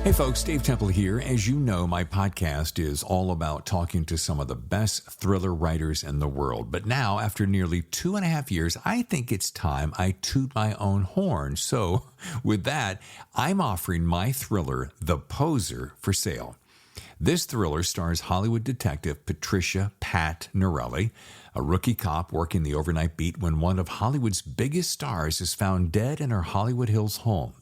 Hey folks, Dave Temple here. As you know, my podcast is all about talking to some of the best thriller writers in the world. But now, after nearly 2.5 years, I think it's time I toot my own horn. So with that, I'm offering my thriller, The Poser, for sale. This thriller stars Hollywood detective Patricia Pat Norelli, a rookie cop working the overnight beat when one of Hollywood's biggest stars is found dead in her Hollywood Hills home.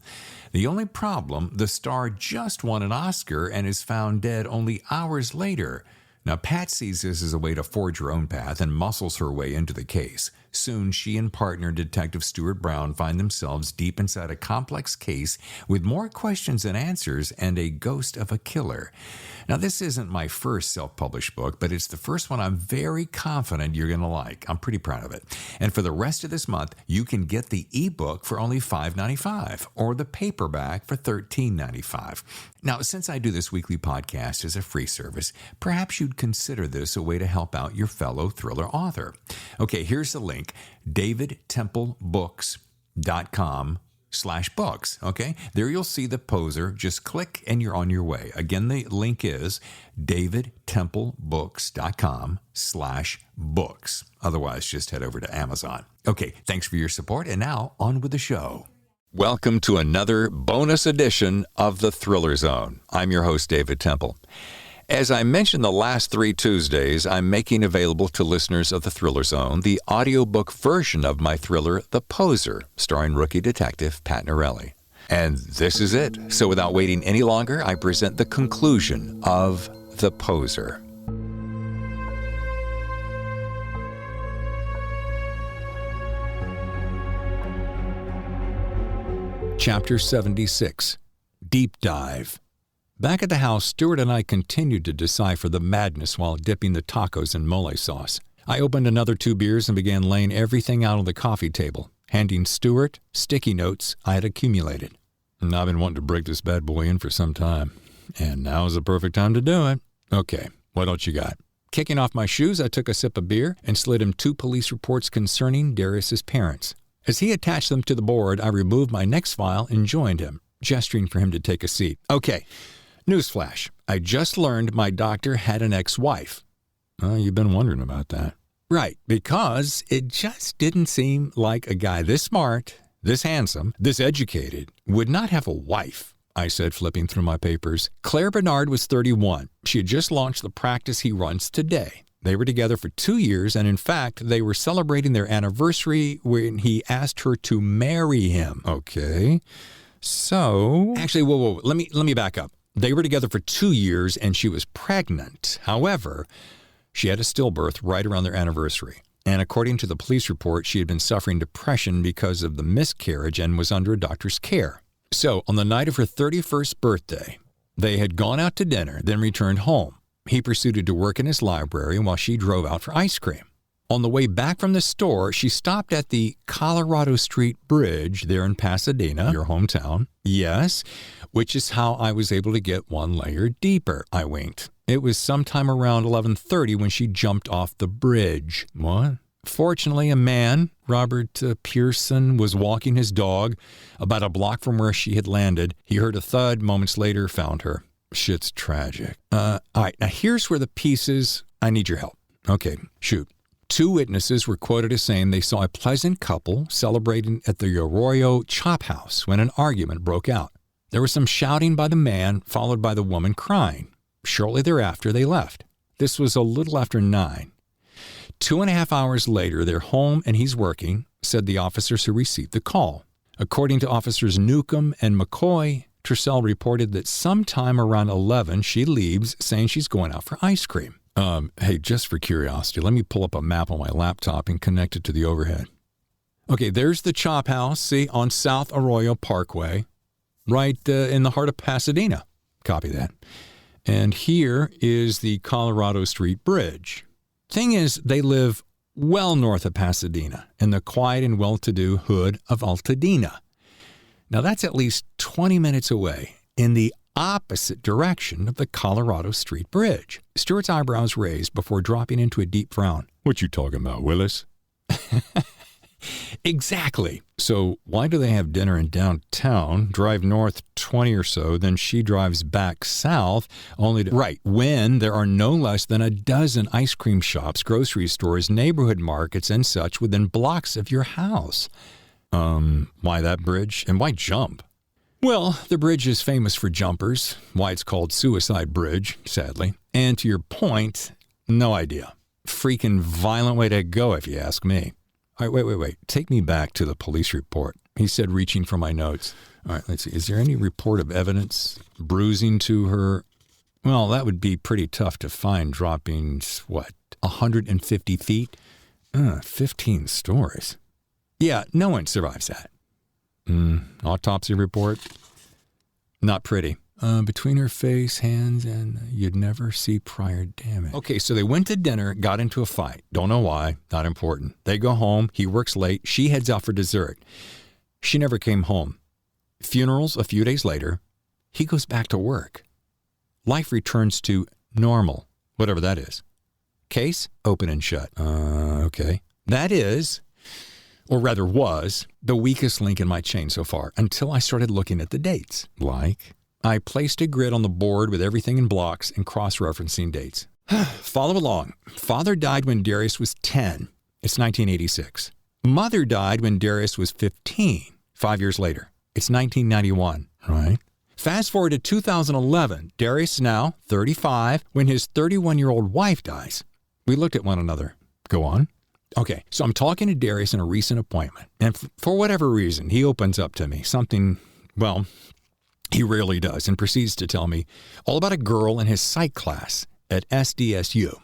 The only problem, the star just won an Oscar and is found dead only hours later. Now, Pat sees this as a way to forge her own path and muscles her way into the case. Soon, she and partner Detective Stuart Brown find themselves deep inside a complex case with more questions than answers and a ghost of a killer. Now, this isn't my first self-published book, but it's the first one I'm very confident you're going to like. I'm pretty proud of it. And for the rest of this month, you can get the ebook for only $5.95 or the paperback for $13.95. Now, since I do this weekly podcast as a free service, perhaps you'd consider this a way to help out your fellow thriller author. Okay, here's the link. davidtemplebooks.com/books. Okay, there you'll see The Poser. Just click and you're on your way. Again, the link is davidtemplebooks.com/books. Otherwise, just head over to Amazon. Okay, thanks for your support, and now on with the show. Welcome to another bonus edition of The Thriller Zone. I'm your host, David Temple. As I mentioned the last 3 Tuesdays, I'm making available to listeners of The Thriller Zone the audiobook version of my thriller, The Poser, starring rookie detective Pat Norelli. And this is it. So without waiting any longer, I present the conclusion of The Poser. Chapter 76, Deep Dive. Back at the house, Stuart and I continued to decipher the madness while dipping the tacos in mole sauce. I opened another 2 beers and began laying everything out on the coffee table, handing Stuart sticky notes I had accumulated. And I've been wanting to break this bad boy in for some time, and now is the perfect time to do it. Okay, what else you got? Kicking off my shoes, I took a sip of beer and slid him 2 police reports concerning Darius's parents. As he attached them to the board, I removed my next file and joined him, gesturing for him to take a seat. Okay. Newsflash, I just learned my doctor had an ex-wife. You've been wondering about that. Right, because it just didn't seem like a guy this smart, this handsome, this educated would not have a wife, I said, flipping through my papers. Claire Bernard was 31. She had just launched the practice he runs today. They were together for 2 years, and in fact, they were celebrating their anniversary when he asked her to marry him. Okay, so... Actually, whoa, let me back up. They were together for 2 years, and she was pregnant. However, she had a stillbirth right around their anniversary. And according to the police report, she had been suffering depression because of the miscarriage and was under a doctor's care. So, on the night of her 31st birthday, they had gone out to dinner, then returned home. He proceeded to work in his library while she drove out for ice cream. On the way back from the store, she stopped at the Colorado Street Bridge there in Pasadena, your hometown. Yes, which is how I was able to get 1 layer deeper, I winked. It was sometime around 11:30 when she jumped off the bridge. What? Fortunately, a man, Robert Pearson, was walking his dog about a block from where she had landed. He heard a thud, moments later found her. Shit's tragic. All right, now here's where the pieces, I need your help. Okay, shoot. 2 witnesses were quoted as saying they saw a pleasant couple celebrating at the Arroyo Chop House when an argument broke out. There was some shouting by the man, followed by the woman crying. Shortly thereafter, they left. This was a little after 9. 2.5 hours later, they're home and he's working, said the officers who received the call. According to Officers Newcomb and McCoy, Tercel reported that sometime around 11, she leaves, saying she's going out for ice cream. Hey, just for curiosity, let me pull up a map on my laptop and connect it to the overhead. Okay, there's the Chop House, see, on South Arroyo Parkway, right in the heart of Pasadena. Copy that. And here is the Colorado Street Bridge. Thing is, they live well north of Pasadena, in the quiet and well-to-do hood of Altadena. Now, that's at least 20 minutes away, in the opposite direction of the Colorado Street Bridge. Stuart's eyebrows raised before dropping into a deep frown. What you talking about, Willis? Exactly. So why do they have dinner in downtown, drive north 20 or so, then she drives back south, only to... Right, when there are no less than a dozen ice cream shops, grocery stores, neighborhood markets, and such within blocks of your house. Why that bridge? And why jump? Well, the bridge is famous for jumpers, why it's called Suicide Bridge, sadly. And to your point, no idea. Freaking violent way to go, if you ask me. All right, wait. Take me back to the police report. He said, reaching for my notes. All right, let's see. Is there any report of evidence? Bruising to her? Well, that would be pretty tough to find, dropping, 150 feet? 15 stories. Yeah, no one survives that. Autopsy report? Not pretty. Between her face, hands, and you'd never see prior damage. Okay, so they went to dinner, got into a fight. Don't know why, not important. They go home, he works late, she heads out for dessert. She never came home. Funerals a few days later, he goes back to work. Life returns to normal, whatever that is. Case, open and shut. Okay. That is, or rather was, the weakest link in my chain so far, until I started looking at the dates. Like... I placed a grid on the board with everything in blocks and cross-referencing dates. Follow along. Father died when Darius was 10. It's 1986. Mother died when Darius was 15. 5 years later. It's 1991. Right. Fast forward to 2011. Darius is now 35 when his 31-year-old wife dies. We looked at one another. Go on. Okay, so I'm talking to Darius in a recent appointment. And for whatever reason, he opens up to me. Something, well... He rarely does, and proceeds to tell me all about a girl in his psych class at SDSU.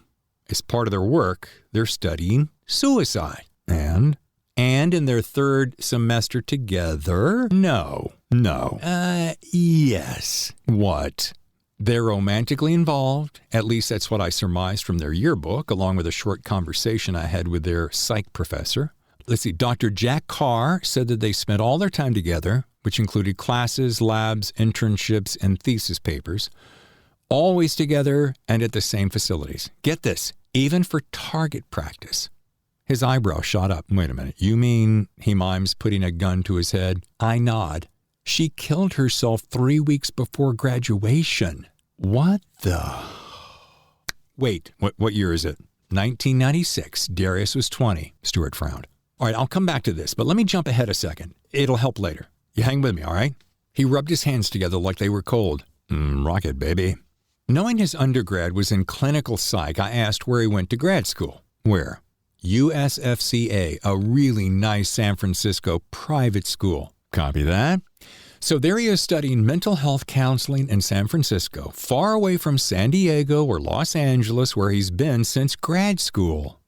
As part of their work, they're studying suicide. And in their third semester together? No. Yes. What? They're romantically involved. At least that's what I surmised from their yearbook, along with a short conversation I had with their psych professor. Let's see, Dr. Jack Carr said that they spent all their time together, which included classes, labs, internships, and thesis papers, always together and at the same facilities. Get this, even for target practice. His eyebrow shot up. Wait a minute, you mean he mimes putting a gun to his head? I nod. She killed herself 3 weeks before graduation. What the... Wait, what year is it? 1996. Darius was 20. Stuart frowned. All right, I'll come back to this, but let me jump ahead a second. It'll help later. You hang with me, all right? He rubbed his hands together like they were cold. Rocket, baby. Knowing his undergrad was in clinical psych, I asked where he went to grad school. Where? USFCA, a really nice San Francisco private school. Copy that. So there he is studying mental health counseling in San Francisco, far away from San Diego or Los Angeles, where he's been since grad school.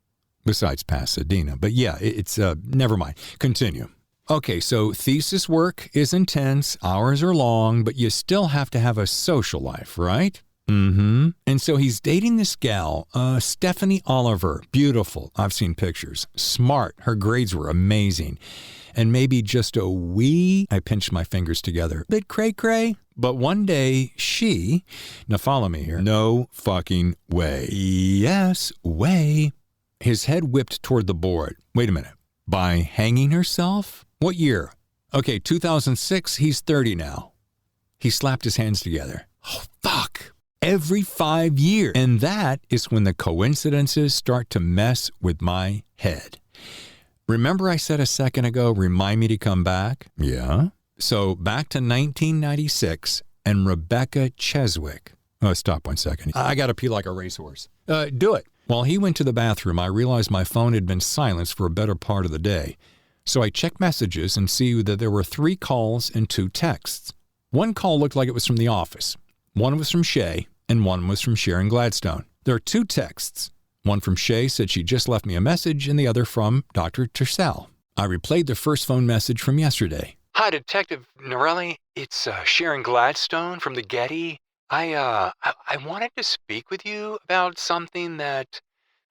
Besides Pasadena. But yeah, it's, never mind. Continue. Okay, so thesis work is intense, hours are long, but you still have to have a social life, right? And so he's dating this gal, Stephanie Oliver. Beautiful. I've seen pictures. Smart. Her grades were amazing. And maybe just a wee, I pinched my fingers together, bit cray-cray. But one day she, now follow me here, no fucking way. Yes, way. His head whipped toward the board. Wait a minute. By hanging herself? What year? Okay, 2006, he's 30 now. He slapped his hands together. Oh, fuck. Every 5 years. And that is when the coincidences start to mess with my head. Remember I said a second ago, remind me to come back? Yeah. So back to 1996 and Rebecca Cheswick. Oh, stop 1 second. I gotta pee like a racehorse. Do it. While he went to the bathroom, I realized my phone had been silenced for a better part of the day. So I checked messages and see that there were 3 calls and 2 texts. One call looked like it was from the office. One was from Shay, and one was from Sharon Gladstone. There are 2 texts. One from Shay said she just left me a message, and the other from Dr. Tercel. I replayed the first phone message from yesterday. Hi, Detective Norelli. It's Sharon Gladstone from the Getty. I wanted to speak with you about something that,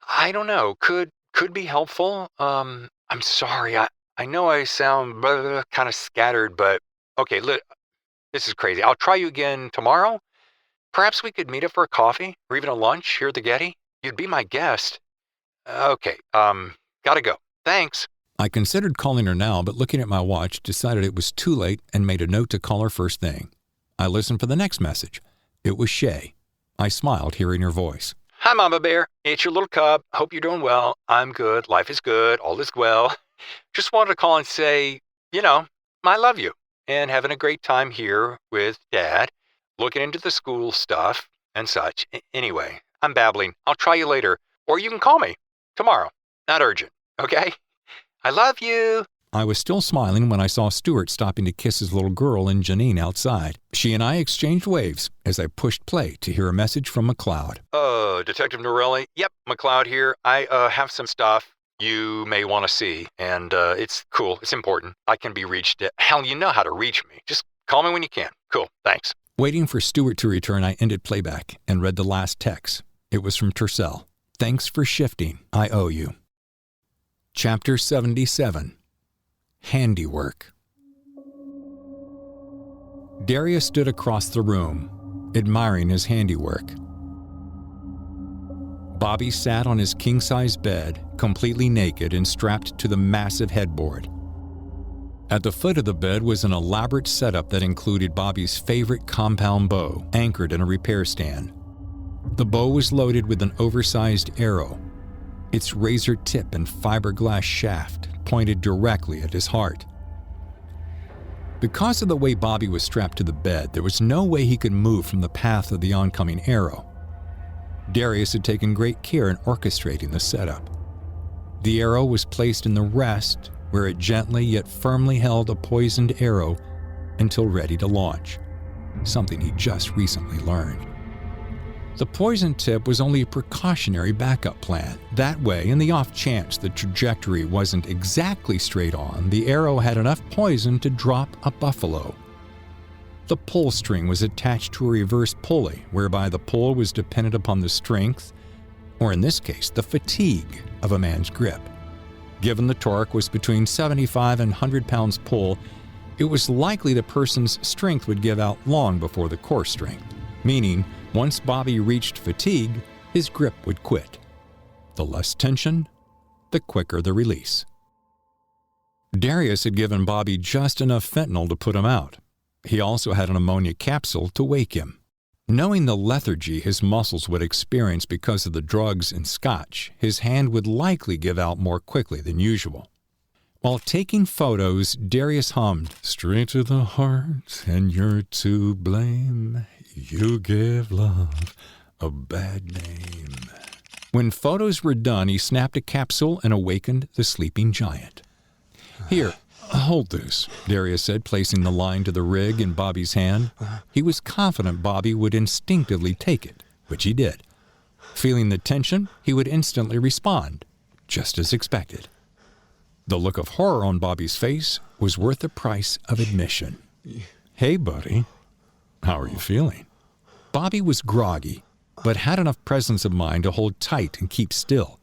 I don't know, could be helpful. I'm sorry. I know I sound kind of scattered, but okay, this is crazy. I'll try you again tomorrow. Perhaps we could meet up for a coffee or even a lunch here at the Getty. You'd be my guest. Okay, gotta go. Thanks. I considered calling her now, but looking at my watch, decided it was too late and made a note to call her first thing. I listened for the next message. It was Shay. I smiled hearing her voice. Hi, Mama Bear. It's your little cub. Hope you're doing well. I'm good. Life is good. All is well. Just wanted to call and say, I love you and having a great time here with Dad, looking into the school stuff and such. Anyway, I'm babbling. I'll try you later, or you can call me tomorrow. Not urgent, okay? I love you. I was still smiling when I saw Stuart stopping to kiss his little girl and Janine outside. She and I exchanged waves as I pushed play to hear a message from McLeod. Detective Norelli? Yep, McLeod here. I have some stuff you may want to see, and it's cool. It's important. I can be reached at... Hell, you know how to reach me. Just call me when you can. Cool, thanks. Waiting for Stuart to return, I ended playback and read the last text. It was from Tercel. Thanks for shifting. I owe you. Chapter 77. Handiwork. Darius stood across the room, admiring his handiwork. Bobby sat on his king-size bed, completely naked and strapped to the massive headboard. At the foot of the bed was an elaborate setup that included Bobby's favorite compound bow, anchored in a repair stand. The bow was loaded with an oversized arrow. Its razor tip and fiberglass shaft pointed directly at his heart. Because of the way Bobby was strapped to the bed, there was no way he could move from the path of the oncoming arrow. Darius had taken great care in orchestrating the setup. The arrow was placed in the rest, where it gently yet firmly held a poisoned arrow until ready to launch, something he just recently learned. The poison tip was only a precautionary backup plan. That way, in the off chance the trajectory wasn't exactly straight on, the arrow had enough poison to drop a buffalo. The pull string was attached to a reverse pulley, whereby the pull was dependent upon the strength, or in this case, the fatigue of a man's grip. Given the torque was between 75 and 100 pounds pull, it was likely the person's strength would give out long before the core strength, meaning once Bobby reached fatigue, his grip would quit. The less tension, the quicker the release. Darius had given Bobby just enough fentanyl to put him out. He also had an ammonia capsule to wake him. Knowing the lethargy his muscles would experience because of the drugs and scotch, his hand would likely give out more quickly than usual. While taking photos, Darius hummed, "Straight to the heart, and you're to blame. You give love a bad name." When photos were done, he snapped a capsule and awakened the sleeping giant. "Here, hold this," Darius said, placing the line to the rig in Bobby's hand. He was confident Bobby would instinctively take it, which he did. Feeling the tension, he would instantly respond, just as expected. The look of horror on Bobby's face was worth the price of admission. "Hey, buddy. How are you feeling?" Bobby was groggy, but had enough presence of mind to hold tight and keep still.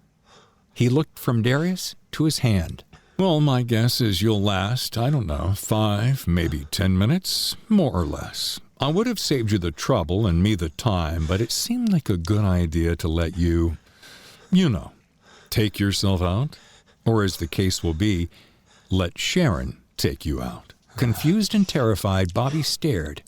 He looked from Darius to his hand. "Well, my guess is you'll last, 5, maybe 10 minutes, more or less. I would have saved you the trouble and me the time, but it seemed like a good idea to let you, take yourself out. Or as the case will be, let Sharon take you out." Confused and terrified, Bobby stared,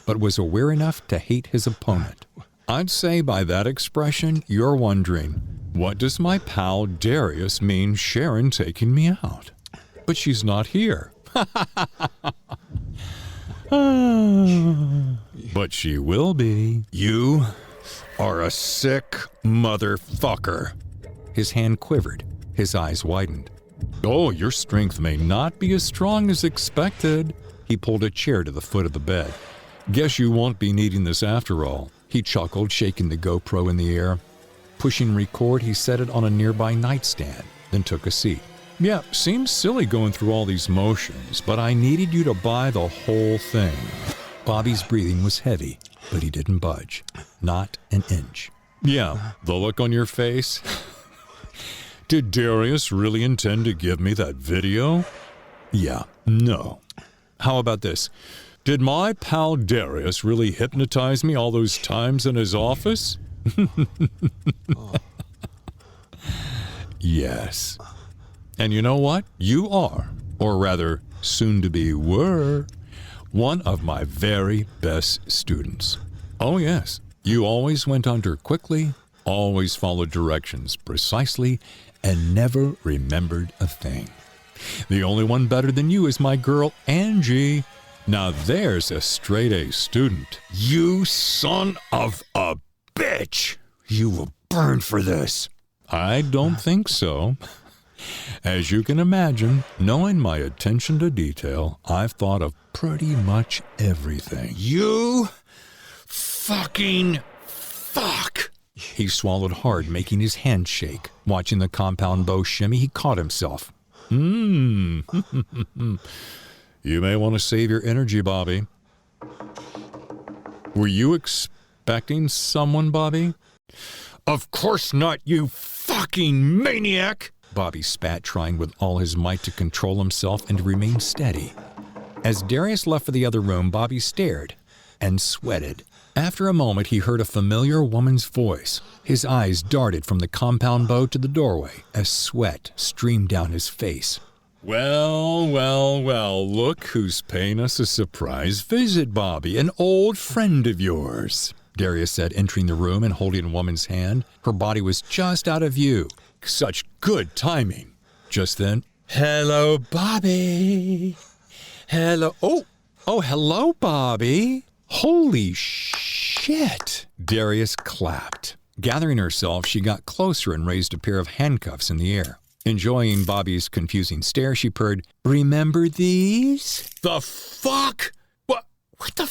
but was aware enough to hate his opponent. "I'd say by that expression, you're wondering, what does my pal Darius mean Sharon taking me out? But she's not here." "But she will be. You are a sick motherfucker." His hand quivered. His eyes widened. "Oh, your strength may not be as strong as expected." He pulled a chair to the foot of the bed. "Guess you won't be needing this after all." He chuckled, shaking the GoPro in the air. Pushing record, he set it on a nearby nightstand, then took a seat. "Yeah, seems silly going through all these motions, but I needed you to buy the whole thing." Bobby's breathing was heavy, but he didn't budge. Not an inch. "Yeah, the look on your face." "Did Darius really intend to give me that video?" "Yeah, no." "How about this? Did my pal Darius really hypnotize me all those times in his office?" "Yes." And you know what? You are, or rather, soon to be were, one of my very best students. Oh yes, you always went under quickly, always followed directions precisely, and never remembered a thing. The only one better than you is my girl, Angie. Now there's a straight-A student. You son of a bitch! You will burn for this. I don't think so. As you can imagine, knowing my attention to detail, I've thought of pretty much everything. You fucking fuck! He swallowed hard, making his hand shake. Watching the compound bow shimmy, he caught himself. You may want to save your energy, Bobby. Were you expecting someone, Bobby? Of course not, you fucking maniac! Bobby spat, trying with all his might to control himself and to remain steady. As Darius left for the other room, Bobby stared and sweated. After a moment, he heard a familiar woman's voice. His eyes darted from the compound bow to the doorway as sweat streamed down his face. Well, look who's paying us a surprise visit, Bobby, an old friend of yours, Darius said, entering the room and holding a woman's hand. Her body was just out of view. Such good timing. Just then, hello, Bobby. Hello. Oh, hello, Bobby. Holy shit. Darius clapped. Gathering herself, she got closer and raised a pair of handcuffs in the air. Enjoying Bobby's confusing stare, she purred, "Remember these?" The fuck? What the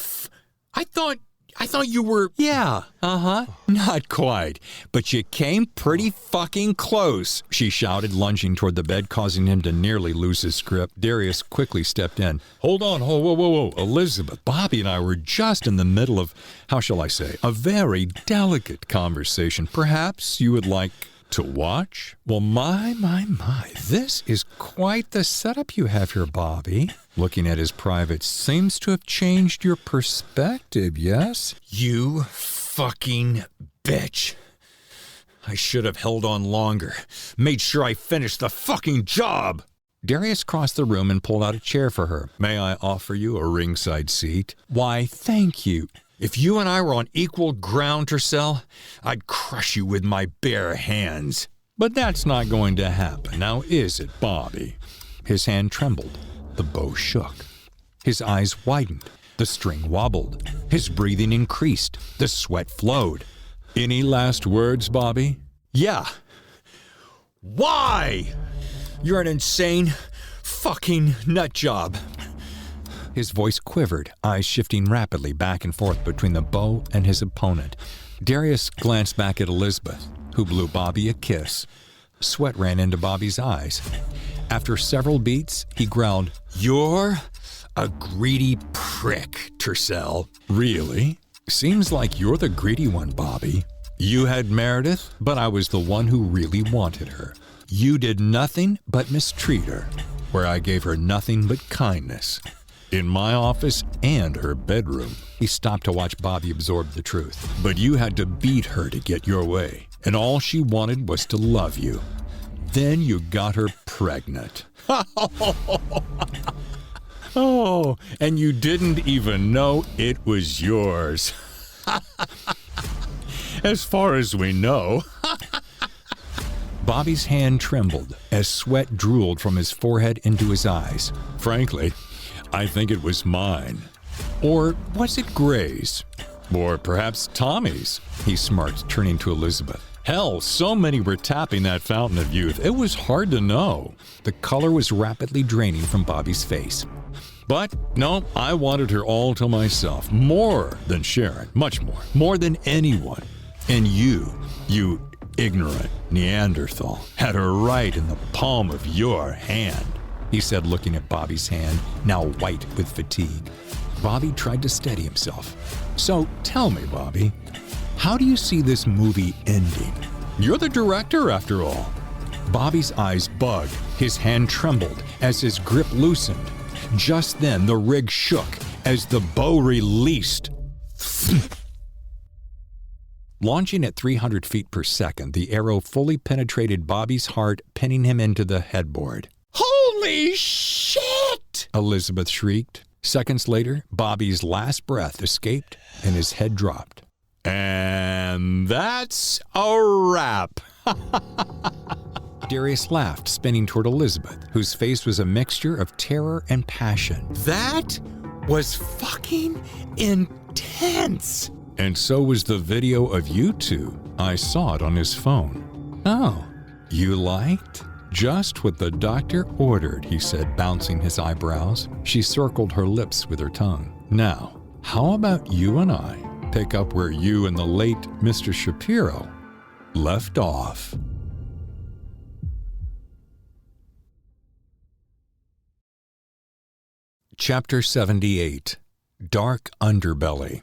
I thought you were... Yeah, Not quite, but you came pretty fucking close, she shouted, lunging toward the bed, causing him to nearly lose his grip. Darius quickly stepped in. Hold on, whoa, Elizabeth, Bobby and I were just in the middle of, how shall I say, a very delicate conversation. Perhaps you would like to watch? Well, my, this is quite the setup you have here, Bobby. Looking at his privates seems to have changed your perspective, yes? You fucking bitch. I should have held on longer. Made sure I finished the fucking job. Darius crossed the room and pulled out a chair for her. May I offer you a ringside seat? Why, thank you. If you and I were on equal ground, Tercel, I'd crush you with my bare hands. But that's not going to happen, now is it, Bobby? His hand trembled. The bow shook. His eyes widened. The string wobbled. His breathing increased. The sweat flowed. Any last words, Bobby? Yeah. Why? You're an insane fucking nut job. His voice quivered, eyes shifting rapidly back and forth between the bow and his opponent. Darius glanced back at Elizabeth, who blew Bobby a kiss. Sweat ran into Bobby's eyes. After several beats, he growled, "You're a greedy prick, Tercel." Really? Seems like you're the greedy one, Bobby. You had Meredith, but I was the one who really wanted her. You did nothing but mistreat her, where I gave her nothing but kindness. In my office and her bedroom. He stopped to watch Bobby absorb the truth. But you had to beat her to get your way, and all she wanted was to love you. Then you got her pregnant. Oh, and you didn't even know it was yours. As far as we know. Bobby's hand trembled as sweat drooled from his forehead into his eyes. Frankly, I think it was mine. Or was it Gray's? Or perhaps Tommy's? He smirked, turning to Elizabeth. Hell, so many were tapping that fountain of youth, it was hard to know. The color was rapidly draining from Bobby's face. But no, I wanted her all to myself. More than Sharon, much more. More than anyone. And you ignorant Neanderthal, had her right in the palm of your hand, he said, looking at Bobby's hand, now white with fatigue. Bobby tried to steady himself. So tell me, Bobby, how do you see this movie ending? You're the director, after all. Bobby's eyes bugged. His hand trembled as his grip loosened. Just then, the rig shook as the bow released. Launching at 300 feet per second, the arrow fully penetrated Bobby's heart, pinning him into the headboard. "Holy shit!" Elizabeth shrieked. Seconds later, Bobby's last breath escaped and his head dropped. And that's a wrap. Darius laughed, spinning toward Elizabeth, whose face was a mixture of terror and passion. That was fucking intense. And so was the video of you two. I saw it on his phone. Oh, you liked? Just what the doctor ordered, he said, bouncing his eyebrows. She circled her lips with her tongue. Now, how about you and I pick up where you and the late Mr. Shapiro left off? Chapter 78. Dark Underbelly.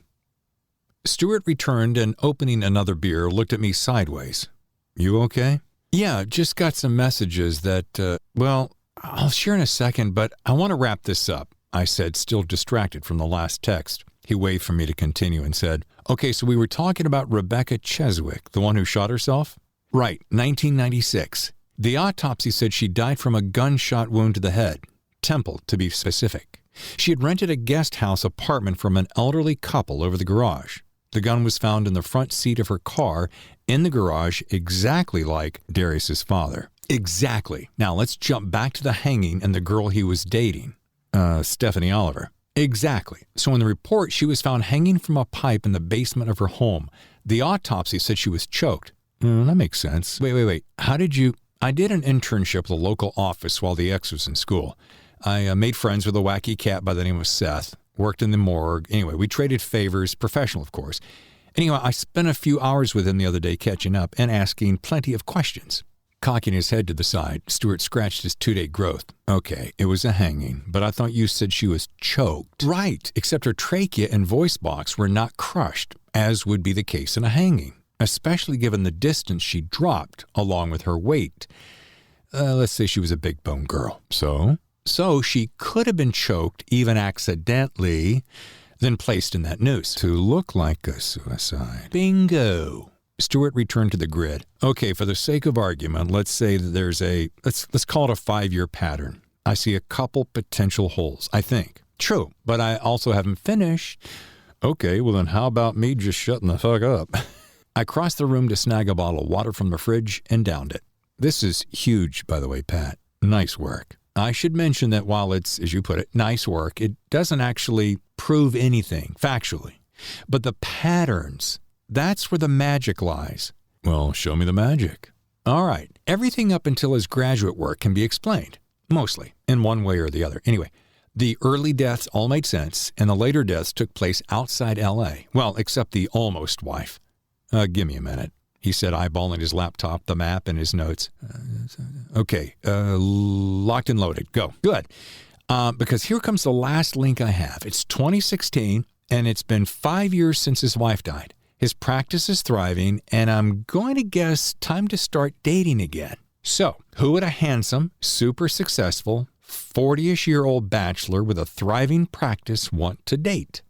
Stuart returned and, opening another beer, looked at me sideways. You okay? Yeah, just got some messages that, well, I'll share in a second, but I want to wrap this up, I said, still distracted from the last text. He waved for me to continue and said, okay, so we were talking about Rebecca Cheswick, the one who shot herself? Right, 1996. The autopsy said she died from a gunshot wound to the head. Temple, to be specific. She had rented a guest house apartment from an elderly couple over the garage. The gun was found in the front seat of her car in the garage, exactly like Darius's father. Exactly. Now let's jump back to the hanging and the girl he was dating. Stephanie Oliver. Exactly. So in the report, she was found hanging from a pipe in the basement of her home. The autopsy said she was choked. That makes sense. Wait. How did you... I did an internship with a local office while the ex was in school. I made friends with a wacky cat by the name of Seth. Worked in the morgue. Anyway, we traded favors, professional, of course. Anyway, I spent a few hours with him the other day catching up and asking plenty of questions. Cocking his head to the side, Stuart scratched his 2-day growth. Okay, it was a hanging, but I thought you said she was choked. Right, except her trachea and voice box were not crushed, as would be the case in a hanging, especially given the distance she dropped, along with her weight. Let's say she was a big bone girl. So she could have been choked, even accidentally, then placed in that noose to look like a suicide. Bingo. Stuart returned to the grid. Okay, for the sake of argument, let's say that there's let's call it a 5-year pattern. I see a couple potential holes, I think. True, but I also haven't finished. Okay, well then how about me just shutting the fuck up? I crossed the room to snag a bottle of water from the fridge and downed it. This is huge, by the way, Pat. Nice work. I should mention that while it's, as you put it, nice work, it doesn't actually prove anything, factually. But the patterns, that's where the magic lies. Well, show me the magic. All right, everything up until his graduate work can be explained, mostly, in one way or the other. Anyway, the early deaths all made sense, and the later deaths took place outside L.A. Well, except the almost wife. Give me a minute. He said, eyeballing his laptop, the map, and his notes. Okay, locked and loaded. Go. Good. Because here comes the last link I have. It's 2016, and it's been 5 years since his wife died. His practice is thriving, and I'm going to guess time to start dating again. So, who would a handsome, super successful, 40-ish-year-old bachelor with a thriving practice want to date?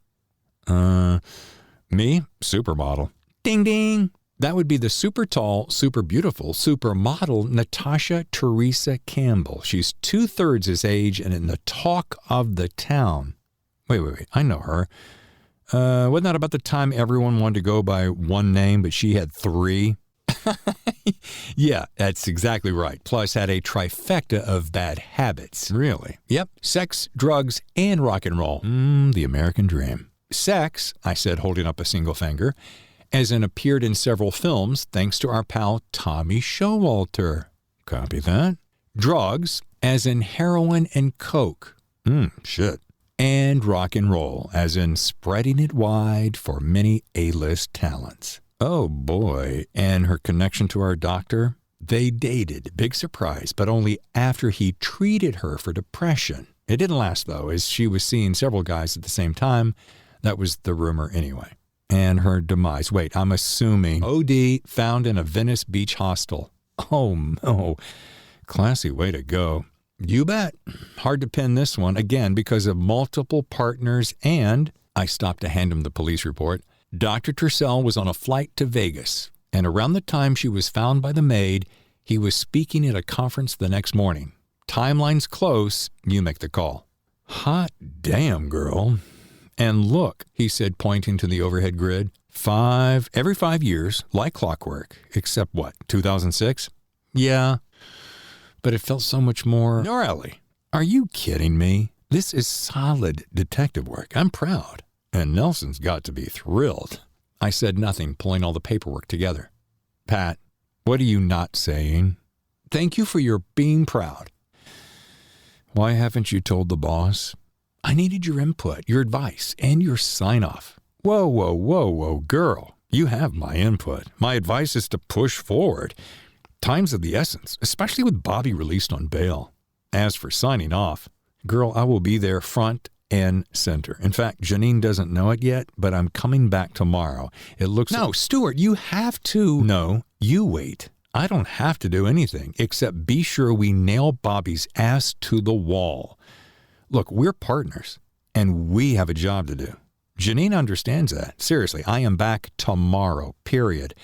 Me? Supermodel. Ding, ding. That would be the super tall, super beautiful, supermodel Natasha Teresa Campbell. She's 2/3 his age and in the talk of the town. Wait. I know her. Wasn't that about the time everyone wanted to go by one name, but she had 3? Yeah, that's exactly right. Plus had a trifecta of bad habits. Really? Yep. Sex, drugs, and rock and roll. The American dream. Sex, I said, holding up a single finger, as in appeared in several films thanks to our pal Tommy Showalter. Copy that. Drugs, as in heroin and coke. Shit. And rock and roll, as in spreading it wide for many A-list talents. Oh boy, and her connection to our doctor? They dated, big surprise, but only after he treated her for depression. It didn't last though, as she was seeing several guys at the same time. That was the rumor anyway. And her demise. Wait, I'm assuming OD found in a Venice Beach hostel. Oh no. Classy way to go. You bet. Hard to pin this one, again, because of multiple partners and, I stopped to hand him the police report, Dr. Tercel was on a flight to Vegas, and around the time she was found by the maid, he was speaking at a conference the next morning. Timeline's close, you make the call. Hot damn, girl. And look, he said, pointing to the overhead grid, every 5 years, like clockwork, except what, 2006? Yeah, but it felt so much more... Norelli, are you kidding me? This is solid detective work. I'm proud. And Nelson's got to be thrilled. I said nothing, pulling all the paperwork together. Pat, what are you not saying? Thank you for your being proud. Why haven't you told the boss? I needed your input, your advice, and your sign-off. Whoa, girl. You have my input. My advice is to push forward. Time's of the essence, especially with Bobby released on bail. As for signing off, girl, I will be there front and center. In fact, Janine doesn't know it yet, but I'm coming back tomorrow. It looks... No, Stuart, you have to... No, you wait. I don't have to do anything except be sure we nail Bobby's ass to the wall. Look, we're partners, and we have a job to do. Janine understands that. Seriously, I am back tomorrow, period.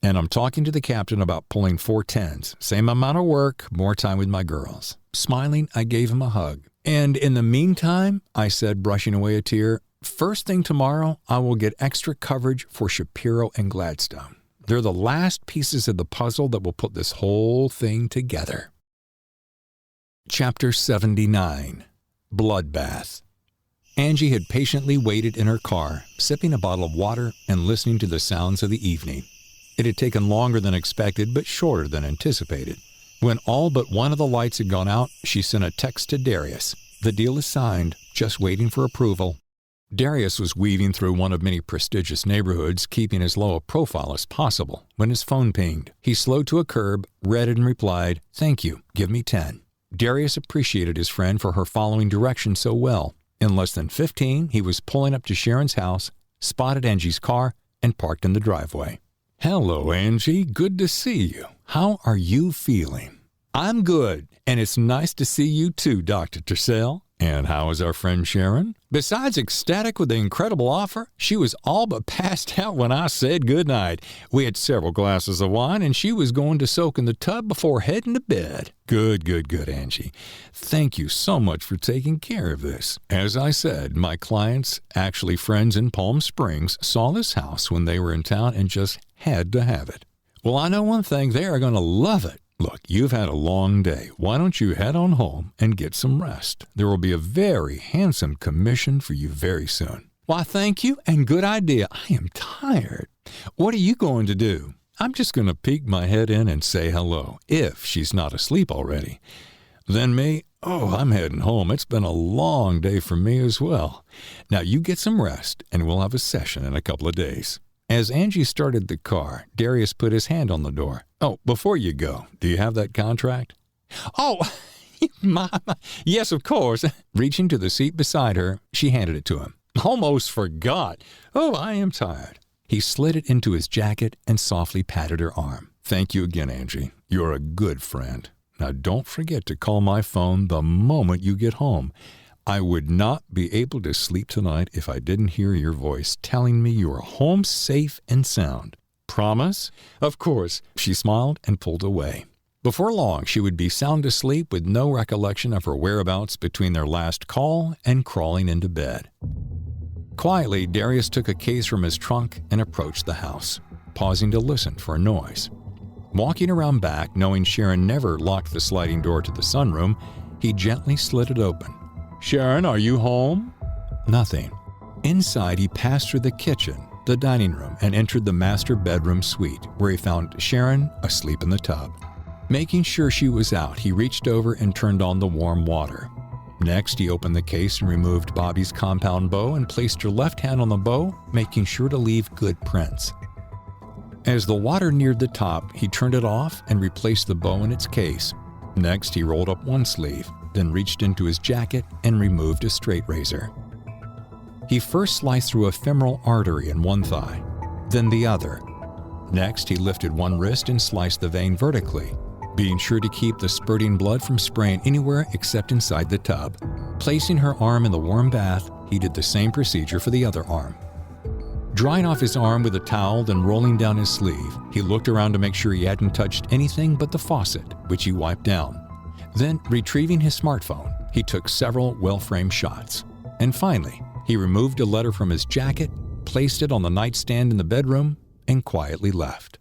And I'm talking to the captain about pulling 410s. Same amount of work, more time with my girls. Smiling, I gave him a hug. And in the meantime, I said, brushing away a tear, first thing tomorrow, I will get extra coverage for Shapiro and Gladstone. They're the last pieces of the puzzle that will put this whole thing together. Chapter 79. Bloodbath. Angie had patiently waited in her car, sipping a bottle of water and listening to the sounds of the evening. It had taken longer than expected, but shorter than anticipated. When all but one of the lights had gone out, she sent a text to Darius. The deal is signed, just waiting for approval. Darius was weaving through one of many prestigious neighborhoods, keeping as low a profile as possible, when his phone pinged. He slowed to a curb, read it, and replied, "Thank you, give me 10. Darius appreciated his friend for her following directions so well. In less than 15, he was pulling up to Sharon's house, spotted Angie's car, and parked in the driveway. "Hello, Angie. Good to see you. How are you feeling?" "I'm good, and it's nice to see you too, Dr. Tercel. And how is our friend Sharon?" "Besides ecstatic with the incredible offer, she was all but passed out when I said goodnight. We had several glasses of wine, and she was going to soak in the tub before heading to bed." Good, Angie. Thank you so much for taking care of this. As I said, my clients, actually friends in Palm Springs, saw this house when they were in town and just had to have it. Well, I know one thing. They are going to love it. Look, you've had a long day. Why don't you head on home and get some rest? There will be a very handsome commission for you very soon." "Why, thank you, and good idea. I am tired." "What are you going to do?" "I'm just going to peek my head in and say hello, if she's not asleep already. Then me, I'm heading home. It's been a long day for me as well. Now you get some rest, and we'll have a session in a couple of days." As Angie started the car, Darius put his hand on the door. "Oh, before you go, do you have that contract?" "Oh, yes, of course." Reaching to the seat beside her, she handed it to him. "Almost forgot. Oh, I am tired." He slid it into his jacket and softly patted her arm. "Thank you again, Angie. You're a good friend. Now don't forget to call my phone the moment you get home. I would not be able to sleep tonight if I didn't hear your voice telling me you are home safe and sound. Promise?" "Of course." She smiled and pulled away. Before long, she would be sound asleep with no recollection of her whereabouts between their last call and crawling into bed. Quietly, Darius took a case from his trunk and approached the house, pausing to listen for a noise. Walking around back, knowing Sharon never locked the sliding door to the sunroom, he gently slid it open. "Sharon, are you home?" Nothing. Inside, he passed through the kitchen, the dining room, and entered the master bedroom suite, where he found Sharon asleep in the tub. Making sure she was out, he reached over and turned on the warm water. Next, he opened the case and removed Bobby's compound bow and placed her left hand on the bow, making sure to leave good prints. As the water neared the top, he turned it off and replaced the bow in its case. Next, he rolled up one sleeve, then reached into his jacket and removed a straight razor. He first sliced through a femoral artery in one thigh, then the other. Next, he lifted one wrist and sliced the vein vertically, being sure to keep the spurting blood from spraying anywhere except inside the tub. Placing her arm in the warm bath, he did the same procedure for the other arm. Drying off his arm with a towel, then rolling down his sleeve, he looked around to make sure he hadn't touched anything but the faucet, which he wiped down. Then, retrieving his smartphone, he took several well-framed shots. And finally, he removed a letter from his jacket, placed it on the nightstand in the bedroom, and quietly left.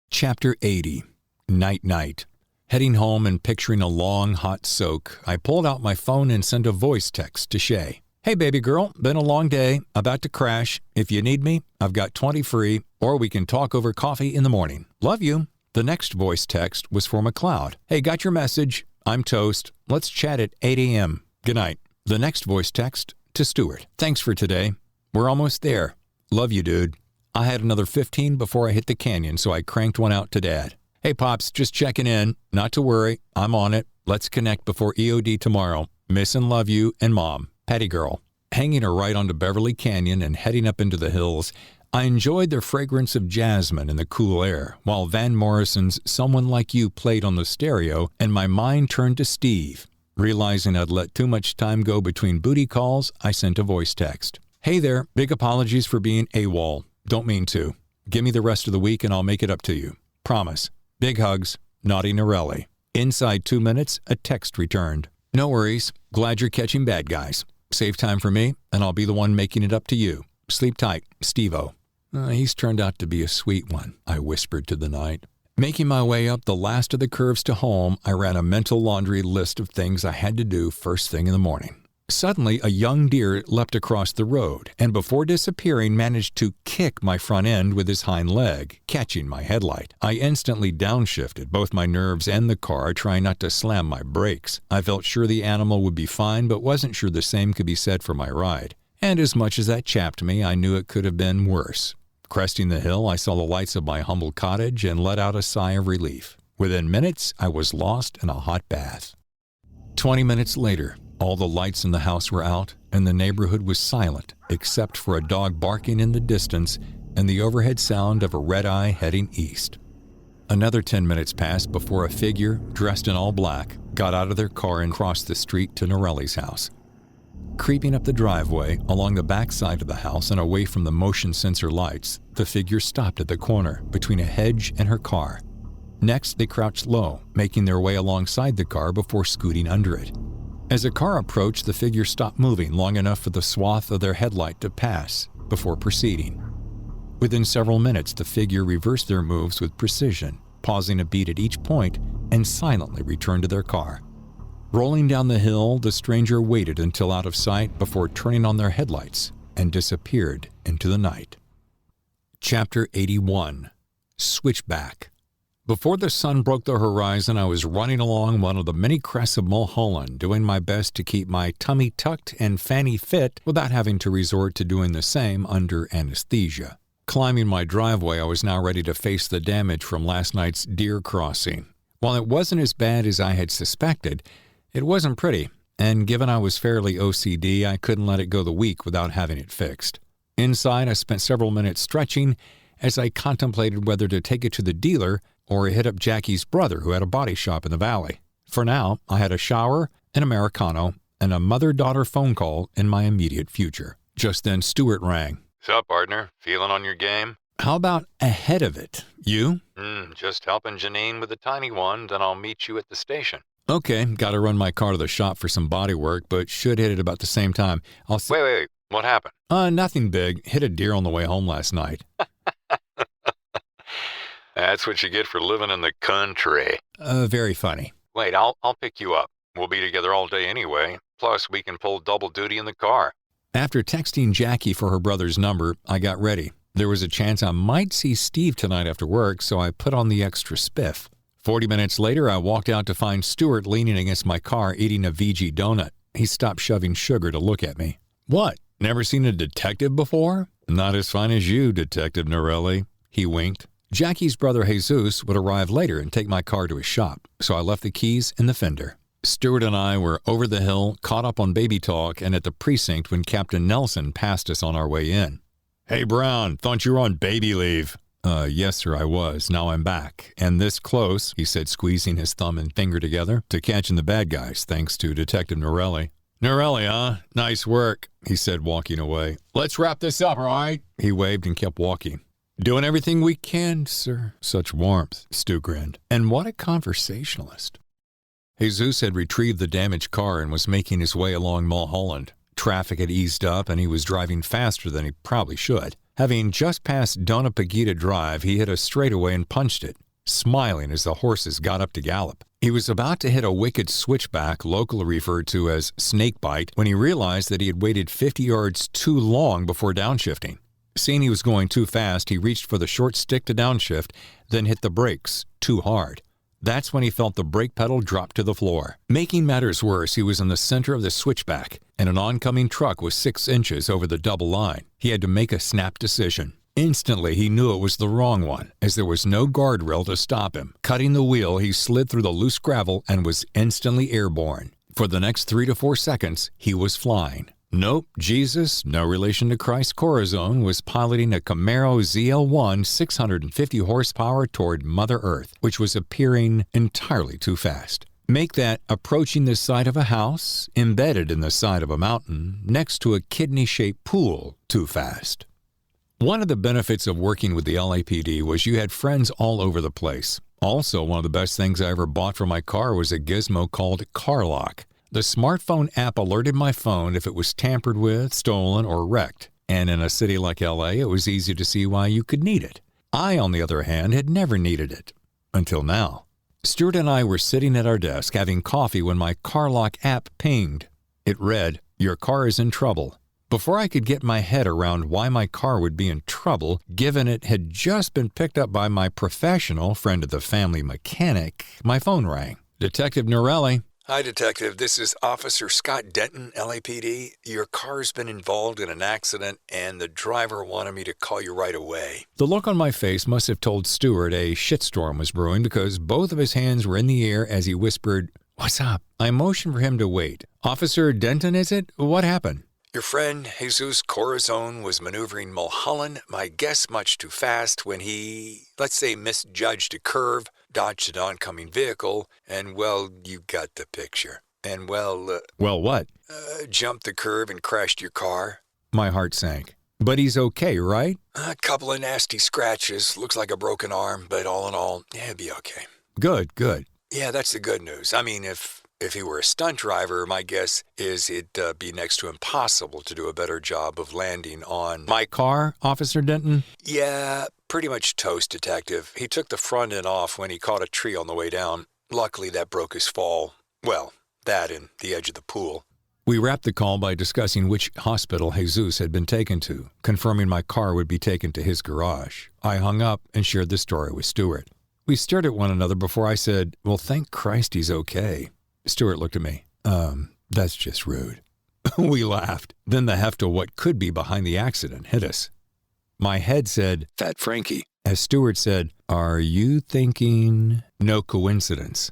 Chapter 80. Night-night. Heading home and picturing a long, hot soak, I pulled out my phone and sent a voice text to Shay. Hey, baby girl, been a long day, about to crash. If you need me, I've got 20 free, or we can talk over coffee in the morning. Love you. The next voice text was for McLeod. Hey, got your message. I'm toast. Let's chat at 8 a.m. Good night. The next voice text to Stuart. Thanks for today. We're almost there. Love you, dude. I had another 15 before I hit the canyon, so I cranked one out to Dad. Hey, Pops, just checking in. Not to worry. I'm on it. Let's connect before EOD tomorrow. Miss and love you and Mom. Patty girl. Hanging a right onto Beverly Canyon and heading up into the hills, I enjoyed the fragrance of jasmine in the cool air, while Van Morrison's Someone Like You played on the stereo, and my mind turned to Steve. Realizing I'd let too much time go between booty calls, I sent a voice text. Hey there, big apologies for being AWOL. Don't mean to. Give me the rest of the week and I'll make it up to you. Promise. Big hugs. Naughty Norelli. Inside 2 minutes, a text returned. No worries. Glad you're catching bad guys. Save time for me, and I'll be the one making it up to you. Sleep tight, Steve-O. He's turned out to be a sweet one, I whispered to the night. Making my way up the last of the curves to home, I ran a mental laundry list of things I had to do first thing in the morning. Suddenly, a young deer leapt across the road, and before disappearing managed to kick my front end with his hind leg, catching my headlight. I instantly downshifted both my nerves and the car, trying not to slam my brakes. I felt sure the animal would be fine, but wasn't sure the same could be said for my ride. And as much as that chapped me, I knew it could have been worse. Cresting the hill, I saw the lights of my humble cottage and let out a sigh of relief. Within minutes, I was lost in a hot bath. 20 minutes later, all the lights in the house were out, and the neighborhood was silent, except for a dog barking in the distance and the overhead sound of a red-eye heading east. Another 10 minutes passed before a figure, dressed in all black, got out of their car and crossed the street to Norelli's house. Creeping up the driveway, along the back side of the house and away from the motion sensor lights, the figure stopped at the corner between a hedge and her car. Next, they crouched low, making their way alongside the car before scooting under it. As the car approached, the figure stopped moving long enough for the swath of their headlight to pass before proceeding. Within several minutes, the figure reversed their moves with precision, pausing a beat at each point and silently returned to their car. Rolling down the hill, the stranger waited until out of sight before turning on their headlights and disappeared into the night. Chapter 81. Switchback. Before the sun broke the horizon, I was running along one of the many crests of Mulholland, doing my best to keep my tummy tucked and fanny fit without having to resort to doing the same under anesthesia. Climbing my driveway, I was now ready to face the damage from last night's deer crossing. While it wasn't as bad as I had suspected, it wasn't pretty, and given I was fairly OCD, I couldn't let it go the week without having it fixed. Inside, I spent several minutes stretching as I contemplated whether to take it to the dealer or hit up Jackie's brother who had a body shop in the valley. For now, I had a shower, an Americano, and a mother-daughter phone call in my immediate future. Just then, Stuart rang. Sup, partner? Feeling on your game? How about ahead of it? You? Just helping Janine with the tiny one, then I'll meet you at the station. Okay, gotta run my car to the shop for some body work, but should hit it about the same time. Wait, what happened? Nothing big. Hit a deer on the way home last night. That's what you get for living in the country. Very funny. Wait, I'll pick you up. We'll be together all day anyway. Plus, we can pull double duty in the car. After texting Jackie for her brother's number, I got ready. There was a chance I might see Steve tonight after work, so I put on the extra spiff. 40 minutes later, I walked out to find Stuart leaning against my car eating a VG donut. He stopped shoving sugar to look at me. What? Never seen a detective before? Not as fine as you, Detective Norelli. He winked. Jackie's brother Jesus would arrive later and take my car to his shop, so I left the keys in the fender. Stuart and I were over the hill, caught up on baby talk, and at the precinct when Captain Nelson passed us on our way in. Hey, Brown, thought you were on baby leave. Yes, sir, I was. Now I'm back. And this close, he said, squeezing his thumb and finger together, to catching the bad guys, thanks to Detective Norelli. Norelli, huh? Nice work, he said, walking away. Let's wrap this up, all right? He waved and kept walking. Doing everything we can, sir. Such warmth, Stu grinned. And what a conversationalist. Jesus had retrieved the damaged car and was making his way along Mulholland. Traffic had eased up and he was driving faster than he probably should. Having just passed Donna Pagita Drive, he hit a straightaway and punched it, smiling as the horses got up to gallop. He was about to hit a wicked switchback, locally referred to as snakebite, when he realized that he had waited 50 yards too long before downshifting. Seeing he was going too fast, he reached for the short stick to downshift, then hit the brakes too hard. That's when he felt the brake pedal drop to the floor. Making matters worse, he was in the center of the switchback, and an oncoming truck was 6 inches over the double line. He had to make a snap decision. Instantly, he knew it was the wrong one, as there was no guardrail to stop him. Cutting the wheel, he slid through the loose gravel and was instantly airborne. For the next 3 to 4 seconds, he was flying. Nope, Jesus, no relation to Christ Corazon, was piloting a Camaro ZL1 650 horsepower toward Mother Earth, which was appearing entirely too fast. Make that approaching the side of a house, embedded in the side of a mountain, next to a kidney-shaped pool, too fast. One of the benefits of working with the LAPD was you had friends all over the place. Also, one of the best things I ever bought for my car was a gizmo called Car Lock. The smartphone app alerted my phone if it was tampered with, stolen, or wrecked. And in a city like LA, it was easy to see why you could need it. I, on the other hand, had never needed it. Until now. Stuart and I were sitting at our desk having coffee when my Car Lock app pinged. It read, "Your car is in trouble." Before I could get my head around why my car would be in trouble, given it had just been picked up by my professional friend of the family mechanic, my phone rang. Detective Norelli. Hi, Detective. This is Officer Scott Denton, LAPD. Your car's been involved in an accident, and the driver wanted me to call you right away. The look on my face must have told Stuart a shitstorm was brewing because both of his hands were in the air as he whispered, "What's up?" I motioned for him to wait. "Officer Denton, is it? What happened?" Your friend, Jesus Corazon, was maneuvering Mulholland, my guess much too fast, when he, let's say, misjudged a curve, dodged an oncoming vehicle, and, well, you got the picture. And, Well, what? Jumped the curve and crashed your car. My heart sank. But he's okay, right? A couple of nasty scratches. Looks like a broken arm, but all in all, yeah, he'll be okay. Good. Yeah, that's the good news. I mean, if he were a stunt driver, my guess is it'd be next to impossible to do a better job of landing on my car, Officer Denton? Yeah, pretty much toast, Detective. He took the front end off when he caught a tree on the way down. Luckily, that broke his fall. Well, that and the edge of the pool. We wrapped the call by discussing which hospital Jesus had been taken to, confirming my car would be taken to his garage. I hung up and shared the story with Stuart. We stared at one another before I said, "Well, thank Christ he's okay." Stuart looked at me. That's just rude. We laughed. Then the heft of what could be behind the accident hit us. My head said, "Fat Frankie." As Stuart said, "Are you thinking?" No coincidence.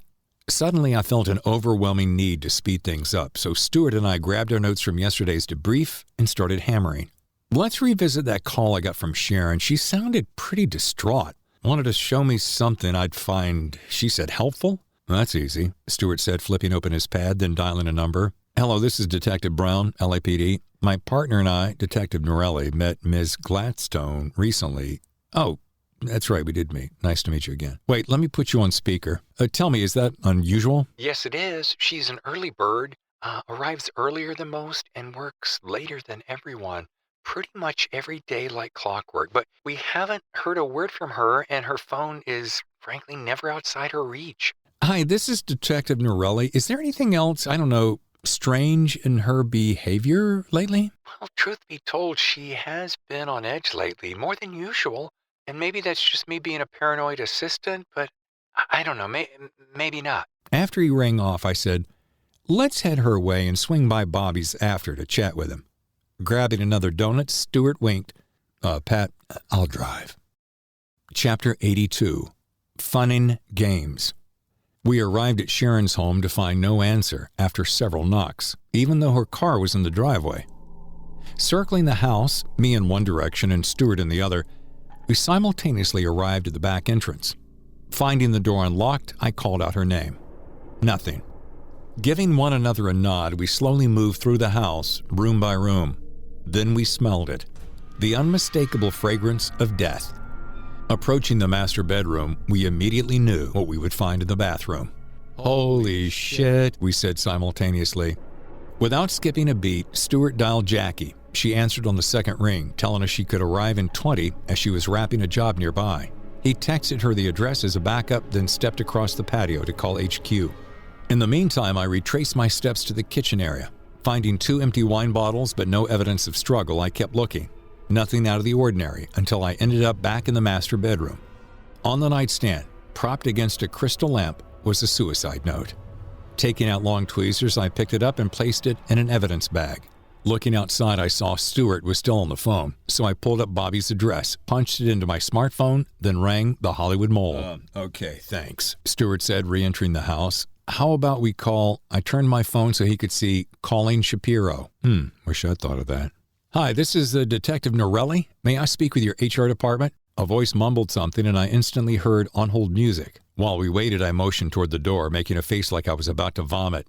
Suddenly, I felt an overwhelming need to speed things up, so Stuart and I grabbed our notes from yesterday's debrief and started hammering. Let's revisit that call I got from Sharon. She sounded pretty distraught. Wanted to show me something I'd find, she said, helpful? "That's easy," Stuart said, flipping open his pad, then dialing a number. "Hello, this is Detective Brown, LAPD. My partner and I, Detective Norelli, met Ms. Gladstone recently." "Oh, that's right, we did meet. Nice to meet you again. Wait, let me put you on speaker. Tell me, is that unusual?" Yes, it is. She's an early bird, arrives earlier than most, and works later than everyone. Pretty much every day like clockwork, but we haven't heard a word from her, and her phone is, frankly, never outside her reach. "Hi, this is Detective Norelli. Is there anything else, strange in her behavior lately?" Well, truth be told, she has been on edge lately, more than usual. And maybe that's just me being a paranoid assistant, but I don't know, maybe not. After he rang off, I said, "Let's head her way and swing by Bobby's after to chat with him." Grabbing another donut, Stuart winked. "Pat, I'll drive." Chapter 82. Funning Games. We arrived at Sharon's home to find no answer after several knocks, even though her car was in the driveway. Circling the house, me in one direction and Stuart in the other, we simultaneously arrived at the back entrance. Finding the door unlocked, I called out her name. Nothing. Giving one another a nod, we slowly moved through the house, room by room. Then we smelled it. The unmistakable fragrance of death. Approaching the master bedroom, we immediately knew what we would find in the bathroom. Holy shit, we said simultaneously. Without skipping a beat, Stuart dialed Jackie. She answered on the second ring, telling us she could arrive in 20 as she was wrapping a job nearby. He texted her the address as a backup, then stepped across the patio to call HQ. In the meantime, I retraced my steps to the kitchen area. Finding 2 empty wine bottles but no evidence of struggle, I kept looking. Nothing out of the ordinary until I ended up back in the master bedroom. On the nightstand, propped against a crystal lamp, was a suicide note. Taking out long tweezers, I picked it up and placed it in an evidence bag. Looking outside, I saw Stuart was still on the phone, so I pulled up Bobby's address, punched it into my smartphone, then rang the Hollywood Mole. Okay, thanks. Stuart said, re-entering the house. How about we call... I turned my phone so he could see calling Shapiro. Wish I'd thought of that. Hi, this is Detective Norelli. May I speak with your HR department? A voice mumbled something and I instantly heard on-hold music. While we waited, I motioned toward the door, making a face like I was about to vomit.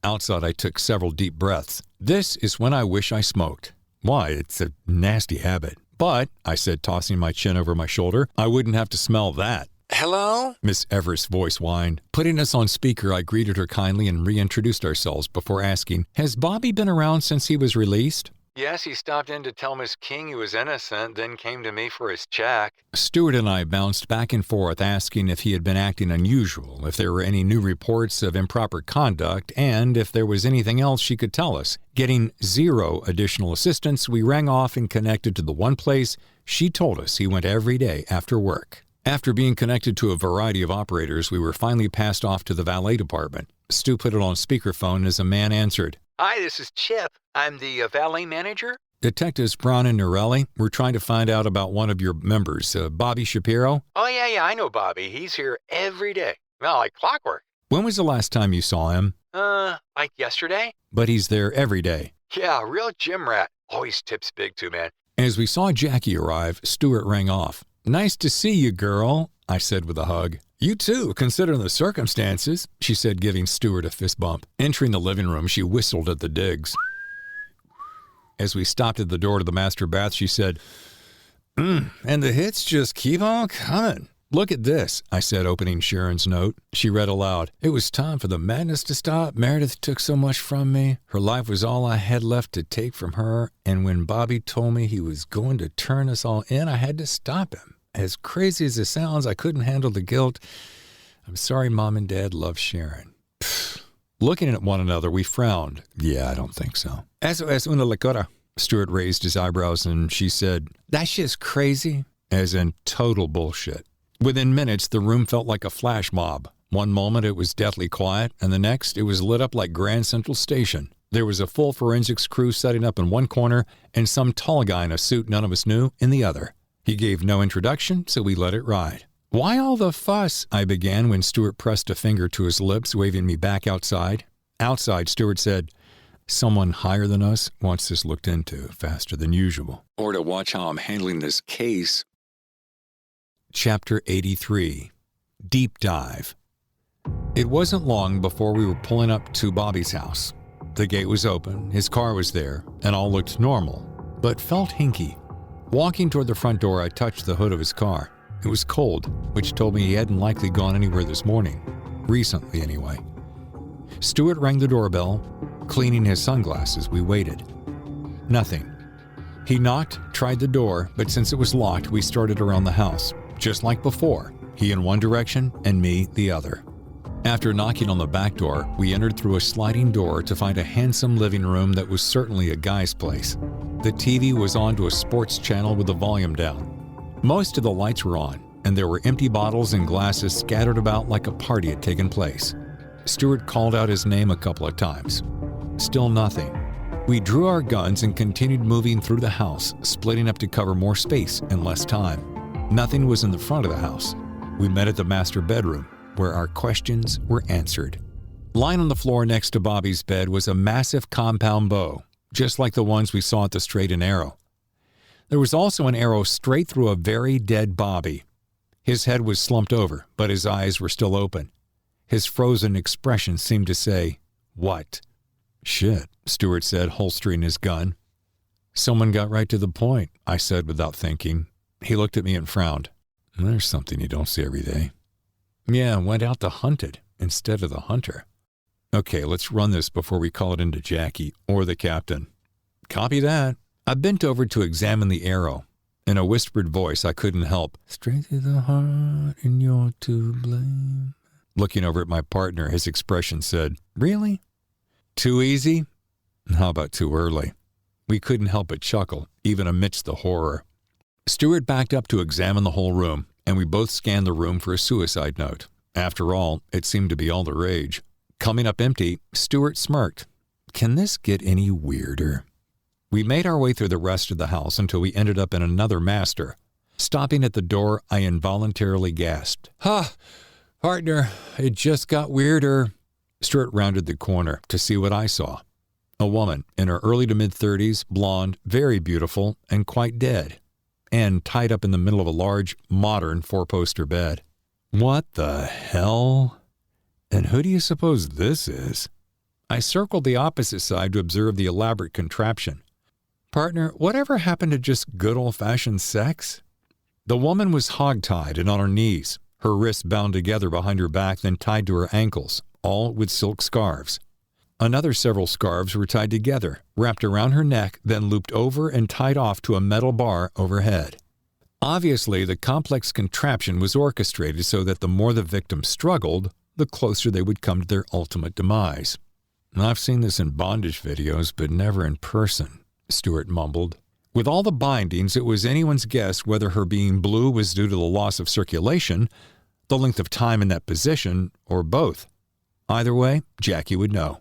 Outside, I took several deep breaths. This is when I wish I smoked. Why, it's a nasty habit. But, I said, tossing my chin over my shoulder, I wouldn't have to smell that. Hello? Miss Everest's voice whined. Putting us on speaker, I greeted her kindly and reintroduced ourselves before asking, has Bobby been around since he was released? Yes, he stopped in to tell Miss King he was innocent, then came to me for his check. Stuart and I bounced back and forth asking if he had been acting unusual, if there were any new reports of improper conduct, and if there was anything else she could tell us. Getting 0 additional assistance, we rang off and connected to the one place she told us he went every day after work. After being connected to a variety of operators, we were finally passed off to the valet department. Stu put it on speakerphone as a man answered. Hi, this is Chip. I'm the valet manager. Detectives Brown and Norelli, we're trying to find out about one of your members, Bobby Shapiro. Oh, yeah, I know Bobby. He's here every day. Well, like clockwork. When was the last time you saw him? Like yesterday? But he's there every day. Yeah, real gym rat. Always tips big too, man. As we saw Jackie arrive, Stuart rang off. Nice to see you, girl, I said with a hug. You too, considering the circumstances, she said, giving Stuart a fist bump. Entering the living room, she whistled at the digs. As we stopped at the door to the master bath, she said, and the hits just keep on coming. Look at this, I said, opening Sharon's note. She read aloud. It was time for the madness to stop. Meredith took so much from me. Her life was all I had left to take from her. And when Bobby told me he was going to turn us all in, I had to stop him. As crazy as it sounds, I couldn't handle the guilt. I'm sorry Mom and Dad love Sharon. Pfft. Looking at one another, we frowned. Yeah, I don't think so. Eso es una locura. Stuart raised his eyebrows and she said, that shit's crazy. As in total bullshit. Within minutes, the room felt like a flash mob. One moment it was deathly quiet, and the next it was lit up like Grand Central Station. There was a full forensics crew setting up in one corner and some tall guy in a suit none of us knew in the other. He gave no introduction, so we let it ride. Why all the fuss? I began when Stuart pressed a finger to his lips, waving me back outside. Outside, Stuart said, someone higher than us wants this looked into faster than usual. Or to watch how I'm handling this case. Chapter 83. Deep Dive. It wasn't long before we were pulling up to Bobby's house. The gate was open, his car was there, and all looked normal, but felt hinky. Walking toward the front door, I touched the hood of his car. It was cold, which told me he hadn't likely gone anywhere this morning. Recently, anyway. Stuart rang the doorbell. Cleaning his sunglasses, we waited. Nothing. He knocked, tried the door, but since it was locked, we started around the house. Just like before, he in one direction and me the other. After knocking on the back door, we entered through a sliding door to find a handsome living room that was certainly a guy's place. The TV was on to a sports channel with the volume down. Most of the lights were on, and there were empty bottles and glasses scattered about like a party had taken place. Stuart called out his name a couple of times. Still nothing. We drew our guns and continued moving through the house, splitting up to cover more space and less time. Nothing was in the front of the house. We met at the master bedroom, where our questions were answered. Lying on the floor next to Bobby's bed was a massive compound bow, just like the ones we saw at the Straight and Arrow. There was also an arrow straight through a very dead Bobby. His head was slumped over, but his eyes were still open. His frozen expression seemed to say, What? Shit, Stewart said, holstering his gun. Someone got right to the point, I said without thinking. He looked at me and frowned. There's something you don't see every day. Yeah, went out to hunt it instead of the hunter. Okay, let's run this before we call it into Jackie or the captain. Copy that. I bent over to examine the arrow. In a whispered voice I couldn't help. Straight to the heart and you're to blame. Looking over at my partner, his expression said, Really? Too easy? How about too early? We couldn't help but chuckle, even amidst the horror. Stewart backed up to examine the whole room, and we both scanned the room for a suicide note. After all, it seemed to be all the rage. Coming up empty, Stewart smirked. Can this get any weirder? We made our way through the rest of the house until we ended up in another master. Stopping at the door, I involuntarily gasped. Ha! Partner, it just got weirder. Stewart rounded the corner to see what I saw. A woman in her early to mid-30s, blonde, very beautiful, and quite dead, and tied up in the middle of a large, modern four-poster bed. What the hell? And who do you suppose this is? I circled the opposite side to observe the elaborate contraption. Partner, whatever happened to just good old-fashioned sex? The woman was hog-tied and on her knees, her wrists bound together behind her back, then tied to her ankles, all with silk scarves. Another several scarves were tied together, wrapped around her neck, then looped over and tied off to a metal bar overhead. Obviously, the complex contraption was orchestrated so that the more the victim struggled, the closer they would come to their ultimate demise. I've seen this in bondage videos, but never in person, Stewart mumbled. With all the bindings, it was anyone's guess whether her being blue was due to the loss of circulation, the length of time in that position, or both. Either way, Jackie would know.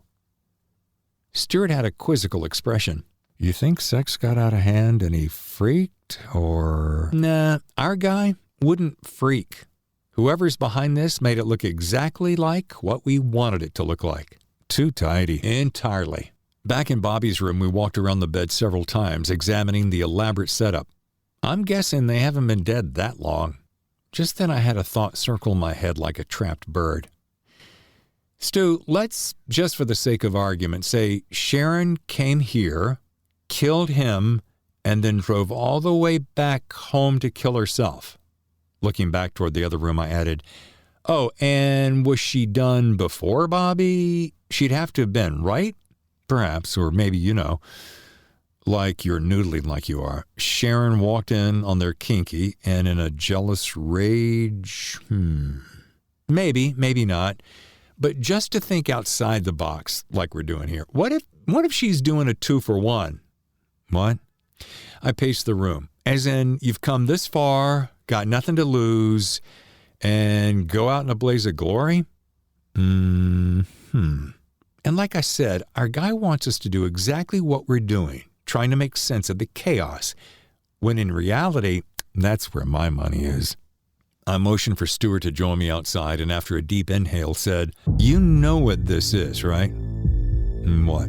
Stewart had a quizzical expression. You think sex got out of hand and he freaked, or... Nah, our guy wouldn't freak. Whoever's behind this made it look exactly like what we wanted it to look like. Too tidy. Entirely. Back in Bobby's room, we walked around the bed several times, examining the elaborate setup. I'm guessing they haven't been dead that long. Just then I had a thought circle my head like a trapped bird. Stu, let's, just for the sake of argument, say Sharon came here, killed him, and then drove all the way back home to kill herself. Looking back toward the other room, I added, Oh, and was she done before Bobby? She'd have to have been, right? Perhaps, or maybe, like you're noodling like you are. Sharon walked in on their kinky, and in a jealous rage, Maybe, maybe not. But just to think outside the box, like we're doing here, what if she's doing a 2-for-1? What? I paced the room, as in, you've come this far, got nothing to lose, and go out in a blaze of glory? And like I said, our guy wants us to do exactly what we're doing, trying to make sense of the chaos, when in reality, that's where my money is. I motioned for Stewart to join me outside, and after a deep inhale said, You know what this is, right? What?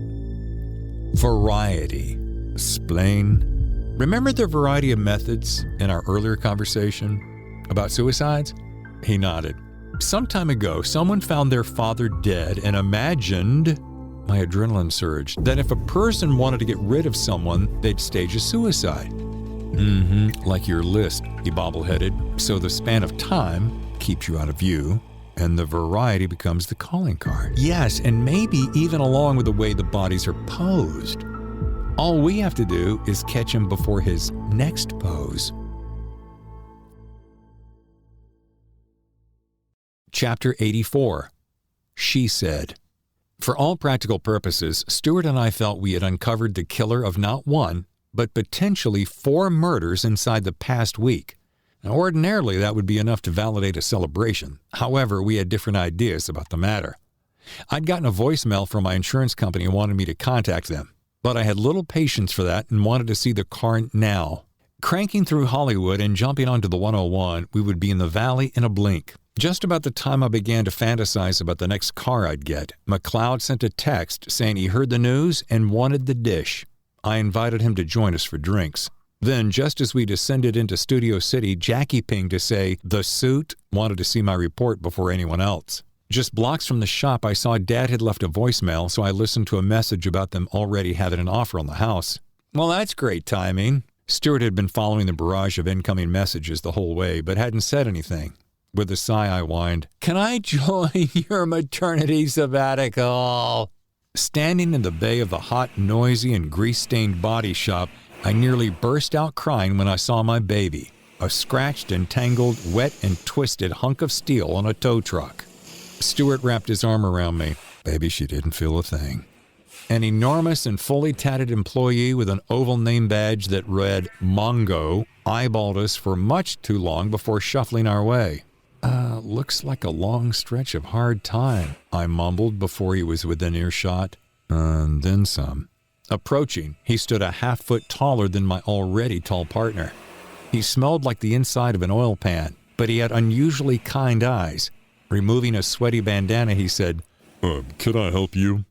Variety. Explain. Remember the variety of methods in our earlier conversation about suicides? He nodded. Some time ago, someone found their father dead and imagined, my adrenaline surged, that if a person wanted to get rid of someone, they'd stage a suicide. Like your list, he bobble-headed. So the span of time keeps you out of view, and the variety becomes the calling card. Yes, and maybe even along with the way the bodies are posed. All we have to do is catch him before his next pose. Chapter 84. She Said. For all practical purposes, Stewart and I felt we had uncovered the killer of not one, but potentially 4 murders inside the past week. Now, ordinarily, that would be enough to validate a celebration. However, we had different ideas about the matter. I'd gotten a voicemail from my insurance company and wanted me to contact them, but I had little patience for that and wanted to see the car now. Cranking through Hollywood and jumping onto the 101, we would be in the valley in a blink. Just about the time I began to fantasize about the next car I'd get, McLeod sent a text saying he heard the news and wanted the dish. I invited him to join us for drinks. Then, just as we descended into Studio City, Jackie pinged to say the suit wanted to see my report before anyone else. Just blocks from the shop, I saw Dad had left a voicemail, so I listened to a message about them already having an offer on the house. Well, that's great timing. Stuart had been following the barrage of incoming messages the whole way, but hadn't said anything. With a sigh, I whined, "Can I join your maternity sabbatical?" Standing in the bay of the hot, noisy, and grease-stained body shop, I nearly burst out crying when I saw my baby, a scratched and tangled, wet and twisted hunk of steel on a tow truck. Stuart wrapped his arm around me. Baby, she didn't feel a thing. An enormous and fully tatted employee with an oval name badge that read Mongo eyeballed us for much too long before shuffling our way. Looks like a long stretch of hard time, I mumbled before he was within earshot. And then some. Approaching, he stood a half-foot taller than my already tall partner. He smelled like the inside of an oil pan, but he had unusually kind eyes. Removing a sweaty bandana, he said, "Can I help you?"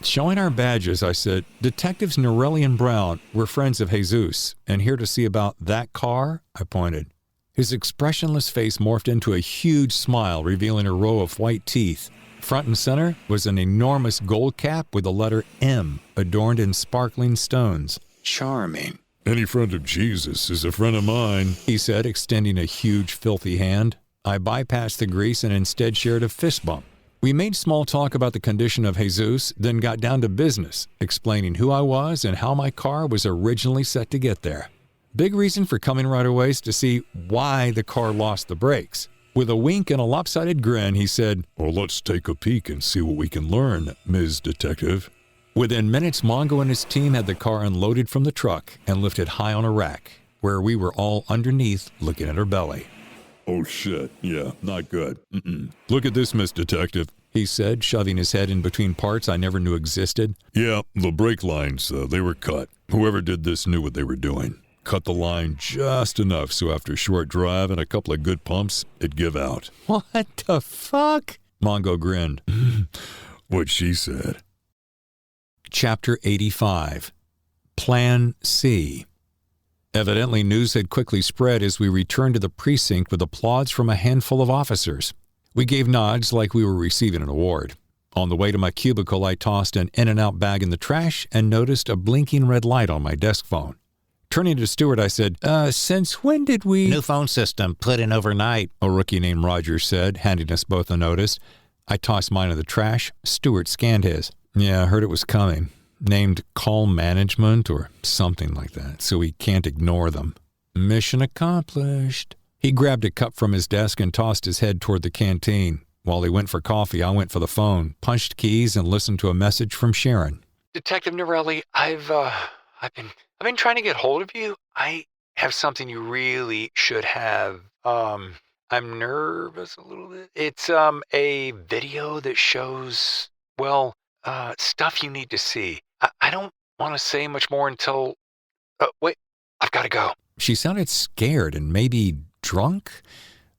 Showing our badges, I said, "Detectives Norelli and Brown, we're friends of Jesus, and here to see about that car," I pointed. His expressionless face morphed into a huge smile, revealing a row of white teeth. Front and center was an enormous gold cap with the letter M adorned in sparkling stones. Charming. "Any friend of Jesus is a friend of mine," he said, extending a huge, filthy hand. I bypassed the grease and instead shared a fist bump. We made small talk about the condition of Jesus, then got down to business, explaining who I was and how my car was originally set to get there. Big reason for coming right away is to see why the car lost the brakes. With a wink and a lopsided grin, he said, "Well, let's take a peek and see what we can learn, Ms. Detective." Within minutes, Mongo and his team had the car unloaded from the truck and lifted high on a rack, where we were all underneath looking at her belly. "Oh shit, yeah, not good. Look at this, Miss Detective," he said, shoving his head in between parts I never knew existed. "Yeah, the brake lines, they were cut. Whoever did this knew what they were doing. Cut the line just enough so after a short drive and a couple of good pumps, it'd give out." "What the fuck?" Mongo grinned. "What she said." Chapter 85. Plan C. Evidently, news had quickly spread as we returned to the precinct with applause from a handful of officers. We gave nods like we were receiving an award. On the way to my cubicle, I tossed an in-and-out bag in the trash and noticed a blinking red light on my desk phone. Turning to Stuart, I said, "Since when did we—" "New phone system, put in overnight," a rookie named Roger said, handing us both a notice. I tossed mine in the trash. Stuart scanned his. "Yeah, I heard it was coming. Named call management or something like that, so we can't ignore them." Mission accomplished. He grabbed a cup from his desk and tossed his head toward the canteen. While he went for coffee, I went for the phone, punched keys, and listened to a message from Sharon. Detective Norelli, I've been trying to get hold of you. I have something you really should have. I'm nervous a little bit. It's a video that shows, stuff you need to see. I don't want to say much more until... wait, I've got to go. She sounded scared and maybe drunk.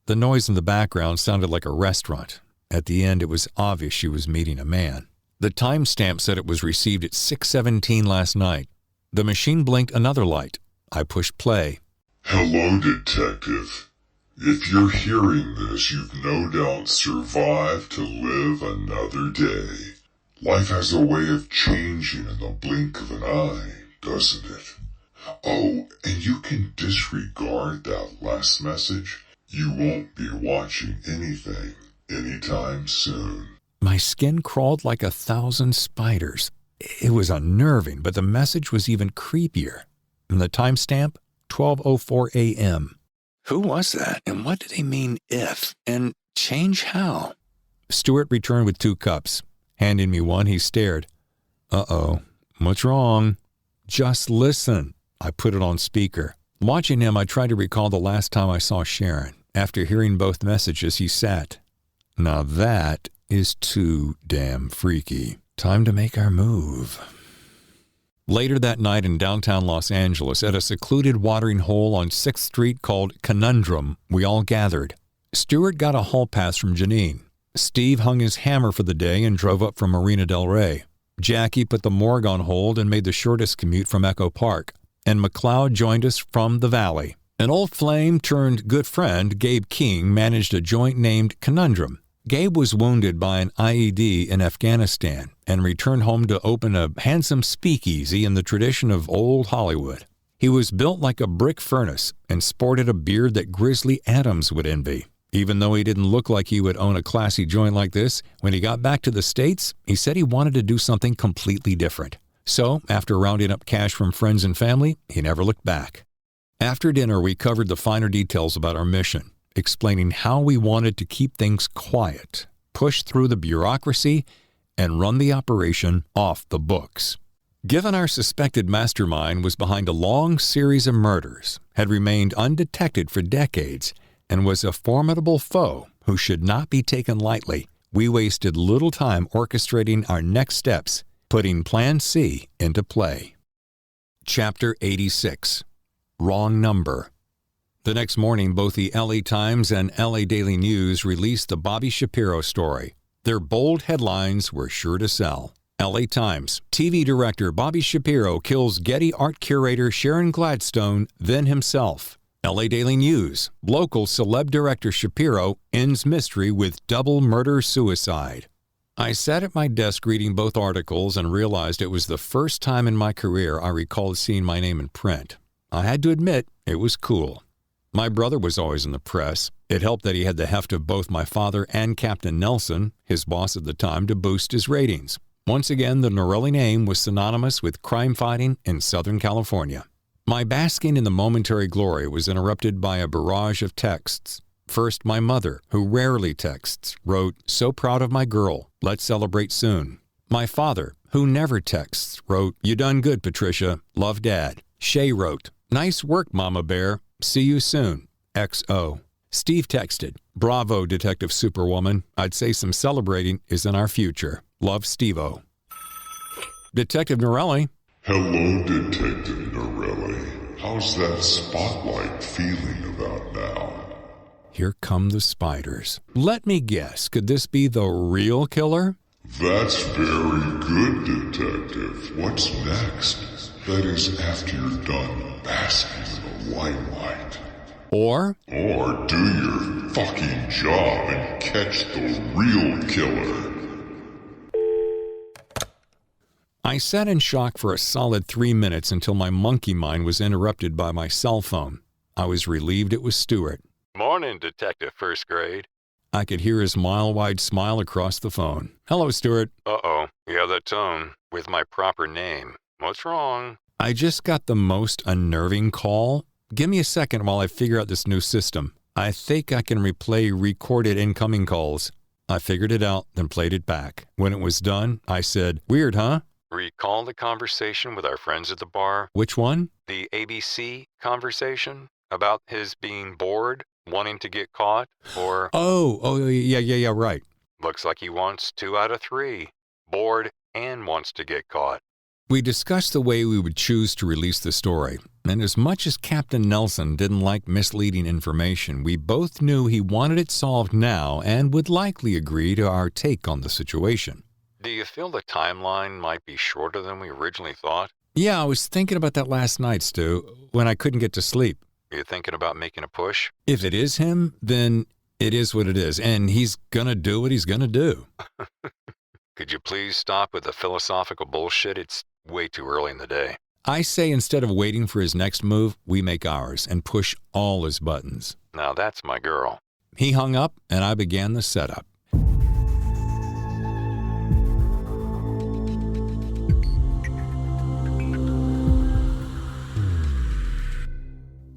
The noise in the background sounded like a restaurant. At the end, it was obvious she was meeting a man. The timestamp said it was received at 6:17 last night. The machine blinked another light. I pushed play. "Hello, Detective. If you're hearing this, you've no doubt survived to live another day. Life has a way of changing in the blink of an eye, doesn't it? Oh, and you can disregard that last message. You won't be watching anything anytime soon." My skin crawled like 1,000 spiders. It was unnerving, but the message was even creepier. And the timestamp, 12:04 a.m. Who was that, and what did they mean if, and change how? Stuart returned with 2 cups. Handing me one, he stared. "Uh-oh, what's wrong?" "Just listen." I put it on speaker. Watching him, I tried to recall the last time I saw Sharon. After hearing both messages, he sat. "Now that is too damn freaky. Time to make our move." Later that night in downtown Los Angeles, at a secluded watering hole on 6th Street called Conundrum, we all gathered. Stuart got a hall pass from Janine. Steve hung his hammer for the day and drove up from Marina del Rey. Jackie put the morgue on hold and made the shortest commute from Echo Park. And McLeod joined us from the Valley. An old flame turned good friend, Gabe King, managed a joint named Conundrum. Gabe was wounded by an IED in Afghanistan and returned home to open a handsome speakeasy in the tradition of old Hollywood. He was built like a brick furnace and sported a beard that Grizzly Adams would envy. Even though he didn't look like he would own a classy joint like this, when he got back to the States, he said he wanted to do something completely different. So, after rounding up cash from friends and family, he never looked back. After dinner, we covered the finer details about our mission, explaining how we wanted to keep things quiet, push through the bureaucracy, and run the operation off the books. Given our suspected mastermind was behind a long series of murders, had remained undetected for decades, and was a formidable foe who should not be taken lightly, we wasted little time orchestrating our next steps, putting Plan C into play. Chapter 86. Wrong Number. The next morning, both the LA Times and LA Daily News released the Bobby Shapiro story. Their bold headlines were sure to sell. LA Times, TV director Bobby Shapiro kills Getty art curator Sharon Gladstone, then himself. LA Daily News, local celeb director Shapiro ends mystery with double murder-suicide. I sat at my desk reading both articles and realized it was the first time in my career I recalled seeing my name in print. I had to admit, it was cool. My brother was always in the press. It helped that he had the heft of both my father and Captain Nelson, his boss at the time, to boost his ratings. Once again, the Norelli name was synonymous with crime fighting in Southern California. My basking in the momentary glory was interrupted by a barrage of texts. First, my mother, who rarely texts, wrote, "So proud of my girl. Let's celebrate soon." My father, who never texts, wrote, "You done good, Patricia. Love, Dad." Shay wrote, "Nice work, Mama Bear. See you soon. XO." Steve texted, "Bravo, Detective Superwoman. I'd say some celebrating is in our future. Love, Steve-O." Detective Norelli. Hello, Detective Norelli. How's that spotlight feeling about now? Here come the spiders. Let me guess, could this be the real killer? That's very good, Detective. What's next? That is after you're done basking in the limelight. Or do your fucking job and catch the real killer. I sat in shock for a solid 3 minutes until my monkey mind was interrupted by my cell phone. I was relieved it was Stuart. Morning, Detective First Grade. I could hear his mile-wide smile across the phone. "Hello, Stuart." Uh-oh, you have that tone with my proper name. What's wrong? "I just got the most unnerving call. Give me a second while I figure out this new system. I think I can replay recorded incoming calls." I figured it out, then played it back. When it was done, I said, "Weird, huh?" Recall the conversation with our friends at the bar? "Which one?" The ABC conversation about his being bored, wanting to get caught, or... Oh, yeah, right. Looks like he wants 2 out of 3. Bored and wants to get caught. We discussed the way we would choose to release the story, and as much as Captain Nelson didn't like misleading information, we both knew he wanted it solved now and would likely agree to our take on the situation. Do you feel the timeline might be shorter than we originally thought? Yeah, I was thinking about that last night, Stu, when I couldn't get to sleep. You thinking about making a push? If it is him, then it is what it is, and he's gonna do what he's gonna do. Could you please stop with the philosophical bullshit? It's way too early in the day. I say instead of waiting for his next move, we make ours and push all his buttons. Now that's my girl. He hung up, and I began the setup.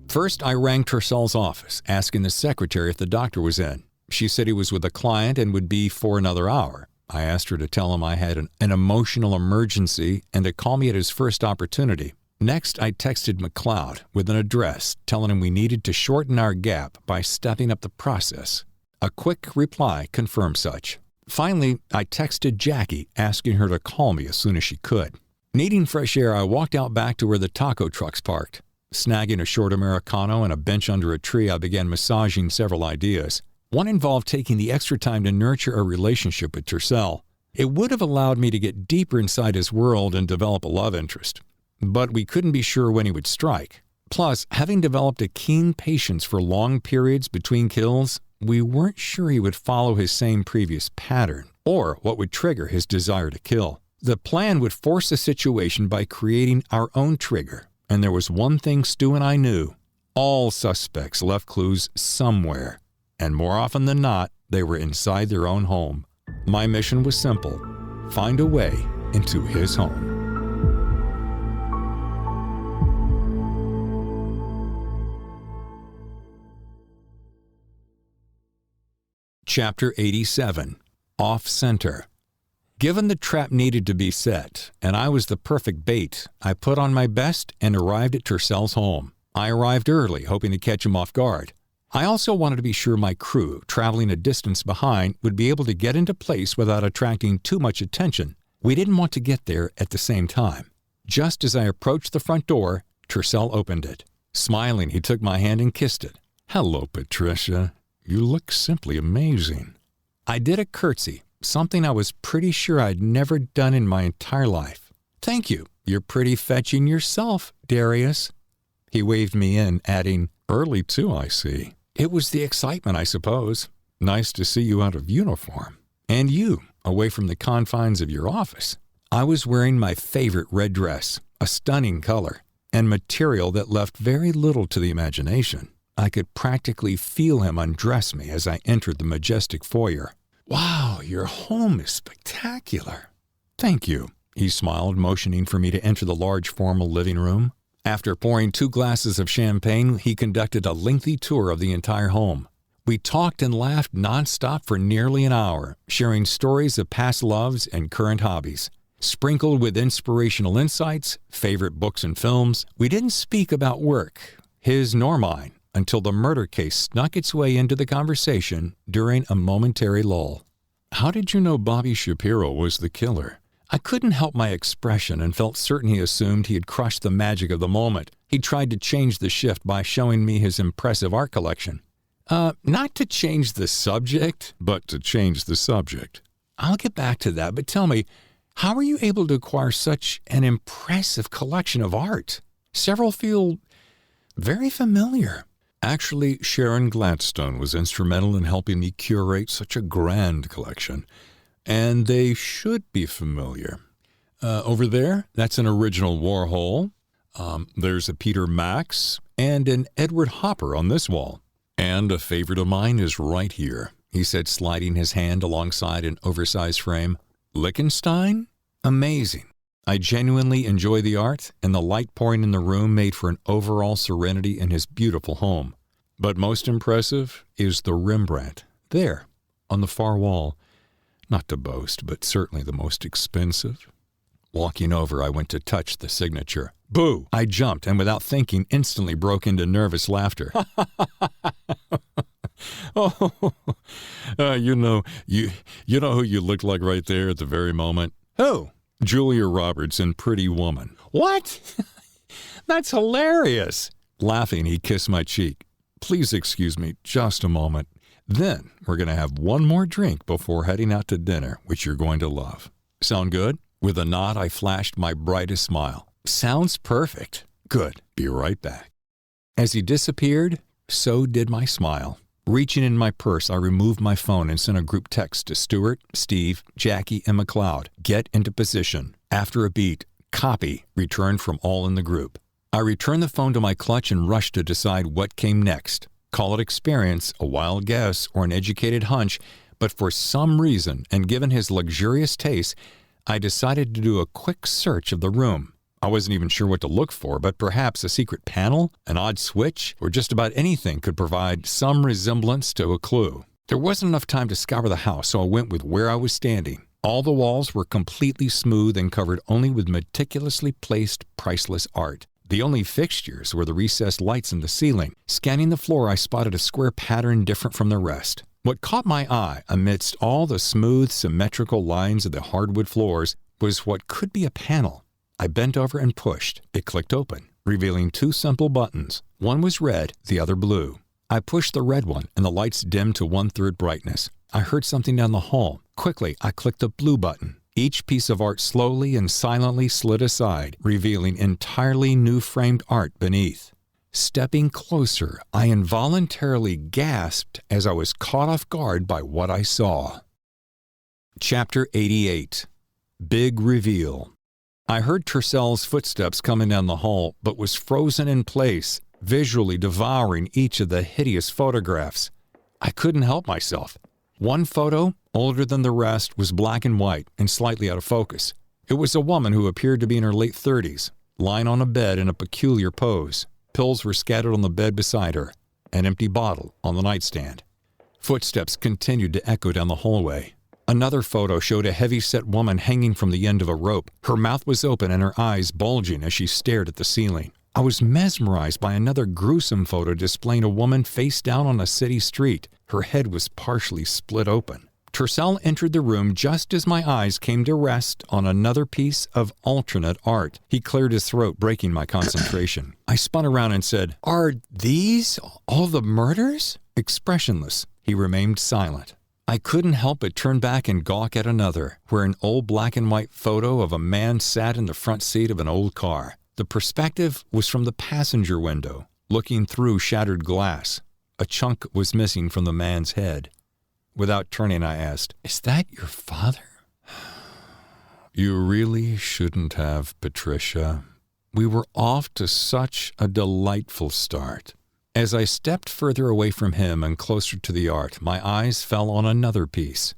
First, I rang Tersal's office, asking the secretary if the doctor was in. She said he was with a client and would be for another hour. I asked her to tell him I had an emotional emergency and to call me at his first opportunity. Next, I texted McLeod with an address, telling him we needed to shorten our gap by stepping up the process. A quick reply confirmed such. Finally, I texted Jackie, asking her to call me as soon as she could. Needing fresh air, I walked out back to where the taco trucks parked. Snagging a short Americano and a bench under a tree, I began massaging several ideas. One involved taking the extra time to nurture a relationship with Tersal. It would have allowed me to get deeper inside his world and develop a love interest. But we couldn't be sure when he would strike. Plus, having developed a keen patience for long periods between kills, we weren't sure he would follow his same previous pattern or what would trigger his desire to kill. The plan would force the situation by creating our own trigger, and there was one thing Stu and I knew. All suspects left clues somewhere, and more often than not, they were inside their own home. My mission was simple: find a way into his home. Chapter 87. Off-Center. Given the trap needed to be set, and I was the perfect bait, I put on my best and arrived at Tercell's home. I arrived early, hoping to catch him off guard. I also wanted to be sure my crew, traveling a distance behind, would be able to get into place without attracting too much attention. We didn't want to get there at the same time. Just as I approached the front door, Tercell opened it. Smiling, he took my hand and kissed it. "Hello, Patricia. You look simply amazing." I did a curtsy, something I was pretty sure I'd never done in my entire life. "Thank you. You're pretty fetching yourself, Darius." He waved me in, adding, "Early too, I see." It was the excitement, I suppose. Nice to see you out of uniform. And you, away from the confines of your office. I was wearing my favorite red dress, a stunning color, and material that left very little to the imagination. I could practically feel him undress me as I entered the majestic foyer. "Wow, your home is spectacular." "Thank you," he smiled, motioning for me to enter the large formal living room. After pouring 2 glasses of champagne, he conducted a lengthy tour of the entire home. We talked and laughed nonstop for nearly an hour, sharing stories of past loves and current hobbies. Sprinkled with inspirational insights, favorite books and films, we didn't speak about work, his nor mine, until the murder case snuck its way into the conversation during a momentary lull. "How did you know Bobby Shapiro was the killer?" I couldn't help my expression and felt certain he assumed he had crushed the magic of the moment. He tried to change the shift by showing me his impressive art collection. Not to change the subject, but to change the subject. I'll get back to that, but tell me, how are you able to acquire such an impressive collection of art? Several feel very familiar. Actually, Sharon Gladstone was instrumental in helping me curate such a grand collection. And they should be familiar. Over there, that's an original Warhol. There's a Peter Max and an Edward Hopper on this wall. And a favorite of mine is right here, he said, sliding his hand alongside an oversized frame. Lichtenstein? Amazing. I genuinely enjoy the art, and the light pouring in the room made for an overall serenity in his beautiful home. But most impressive is the Rembrandt, there, on the far wall. Not to boast, but certainly the most expensive. Walking over, I went to touch the signature. Boo! I jumped and without thinking instantly broke into nervous laughter. You know who you look like right there at the very moment? Who? Julia Roberts in Pretty Woman. What? That's hilarious. Laughing, he kissed my cheek. Please excuse me just a moment. Then we're going to have one more drink before heading out to dinner, which you're going to love. Sound good? With a nod, I flashed my brightest smile. Sounds perfect. Good. Be right back. As he disappeared, so did my smile. Reaching in my purse, I removed my phone and sent a group text to Stuart, Steve, Jackie, and McLeod. Get into position. After a beat, copy, returned from all in the group. I returned the phone to my clutch and rushed to decide what came next. Call it experience, a wild guess, or an educated hunch, but for some reason, and given his luxurious taste, I decided to do a quick search of the room. I wasn't even sure what to look for, but perhaps a secret panel, an odd switch, or just about anything could provide some resemblance to a clue. There wasn't enough time to scour the house, so I went with where I was standing. All the walls were completely smooth and covered only with meticulously placed, priceless art. The only fixtures were the recessed lights in the ceiling. Scanning the floor, I spotted a square pattern different from the rest. What caught my eye, amidst all the smooth, symmetrical lines of the hardwood floors, was what could be a panel. I bent over and pushed. It clicked open, revealing 2 simple buttons. One was red, the other blue. I pushed the red one, and the lights dimmed to 1/3 brightness. I heard something down the hall. Quickly, I clicked the blue button. Each piece of art slowly and silently slid aside, revealing entirely new framed art beneath. Stepping closer, I involuntarily gasped as I was caught off guard by what I saw. Chapter 88. Big Reveal. I heard Tercell's footsteps coming down the hall, but was frozen in place, visually devouring each of the hideous photographs. I couldn't help myself. One photo, older than the rest, was black and white and slightly out of focus. It was a woman who appeared to be in her late 30s, lying on a bed in a peculiar pose. Pills were scattered on the bed beside her, an empty bottle on the nightstand. Footsteps continued to echo down the hallway. Another photo showed a heavy-set woman hanging from the end of a rope. Her mouth was open and her eyes bulging as she stared at the ceiling. I was mesmerized by another gruesome photo displaying a woman face down on a city street. Her head was partially split open. Tercell entered the room just as my eyes came to rest on another piece of alternate art. He cleared his throat, breaking my concentration. I spun around and said, "Are these all the murders?" Expressionless, he remained silent. I couldn't help but turn back and gawk at another, where an old black and white photo of a man sat in the front seat of an old car. The perspective was from the passenger window, looking through shattered glass. A chunk was missing from the man's head. Without turning, I asked, "Is that your father?" "You really shouldn't have, Patricia. We were off to such a delightful start." As I stepped further away from him and closer to the art, my eyes fell on another piece.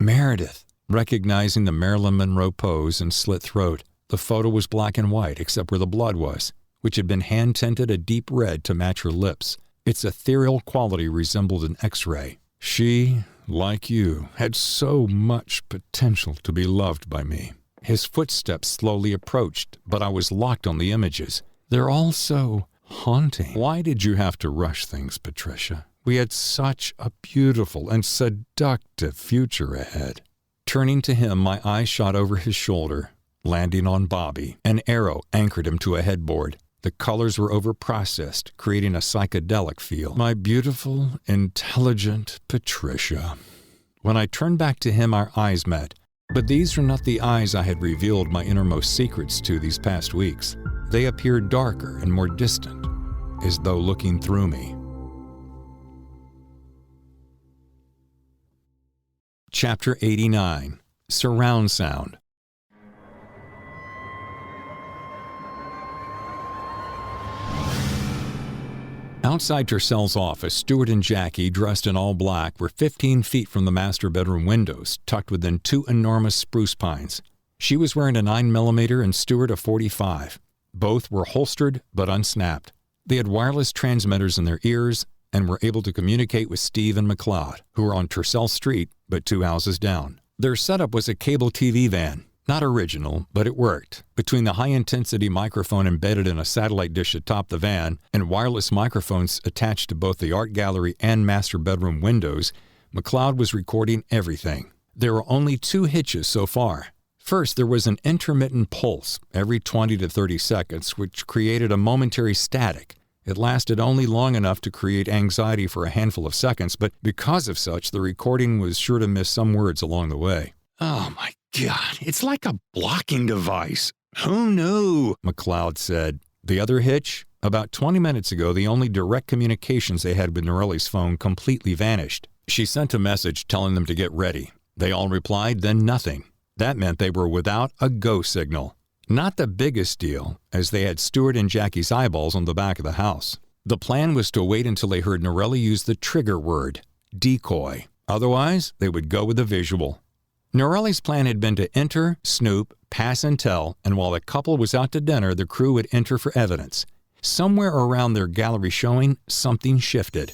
Meredith. Recognizing the Marilyn Monroe pose and slit throat, the photo was black and white except where the blood was, which had been hand-tinted a deep red to match her lips. Its ethereal quality resembled an X-ray. She, like you, had so much potential to be loved by me. His footsteps slowly approached, but I was locked on the images. They're all so haunting. Why did you have to rush things, Patricia? We had such a beautiful and seductive future ahead. Turning to him, my eyes shot over his shoulder, landing on Bobby. An arrow anchored him to a headboard. The colors were overprocessed, creating a psychedelic feel. My beautiful, intelligent Patricia. When I turned back to him, our eyes met. But these were not the eyes I had revealed my innermost secrets to these past weeks. They appeared darker and more distant, as though looking through me. Chapter 89. Surround Sound. Outside Tercell's office, Stuart and Jackie, dressed in all black, were 15 feet from the master bedroom windows, tucked within two enormous spruce pines. She was wearing a 9mm and Stuart a .45. Both were holstered but unsnapped. They had wireless transmitters in their ears and were able to communicate with Steve and McLeod, who were on Tercell Street but 2 houses down. Their setup was a cable TV van. Not original, but it worked. Between the high-intensity microphone embedded in a satellite dish atop the van and wireless microphones attached to both the art gallery and master bedroom windows, McLeod was recording everything. There were only 2 hitches so far. First, there was an intermittent pulse every 20 to 30 seconds, which created a momentary static. It lasted only long enough to create anxiety for a handful of seconds, but because of such, the recording was sure to miss some words along the way. "Oh my God, it's like a blocking device." "Who knew?" McLeod said. The other hitch? About 20 minutes ago, the only direct communications they had with Norelli's phone completely vanished. She sent a message telling them to get ready. They all replied, then nothing. That meant they were without a go signal. Not the biggest deal, as they had Stuart and Jackie's eyeballs on the back of the house. The plan was to wait until they heard Norelli use the trigger word, decoy. Otherwise, they would go with the visual. Norelli's plan had been to enter, snoop, pass and tell, and while the couple was out to dinner, the crew would enter for evidence. Somewhere around their gallery showing, something shifted.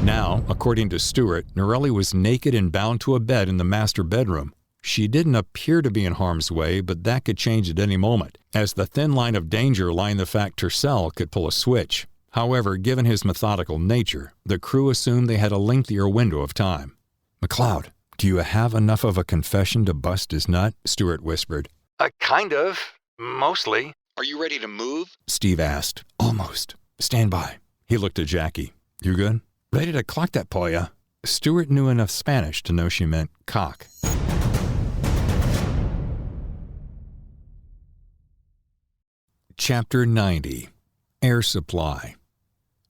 Now, according to Stuart, Norelli was naked and bound to a bed in the master bedroom. She didn't appear to be in harm's way, but that could change at any moment, as the thin line of danger lay in the fact Tercell could pull a switch. However, given his methodical nature, the crew assumed they had a lengthier window of time. "McLeod, do you have enough of a confession to bust his nut?" Stuart whispered. Kind of. Mostly. "Are you ready to move?" Steve asked. "Almost. Stand by." He looked at Jackie. "You good?" "Ready to clock that polla." Stuart knew enough Spanish to know she meant cock. Chapter 90. Air supply.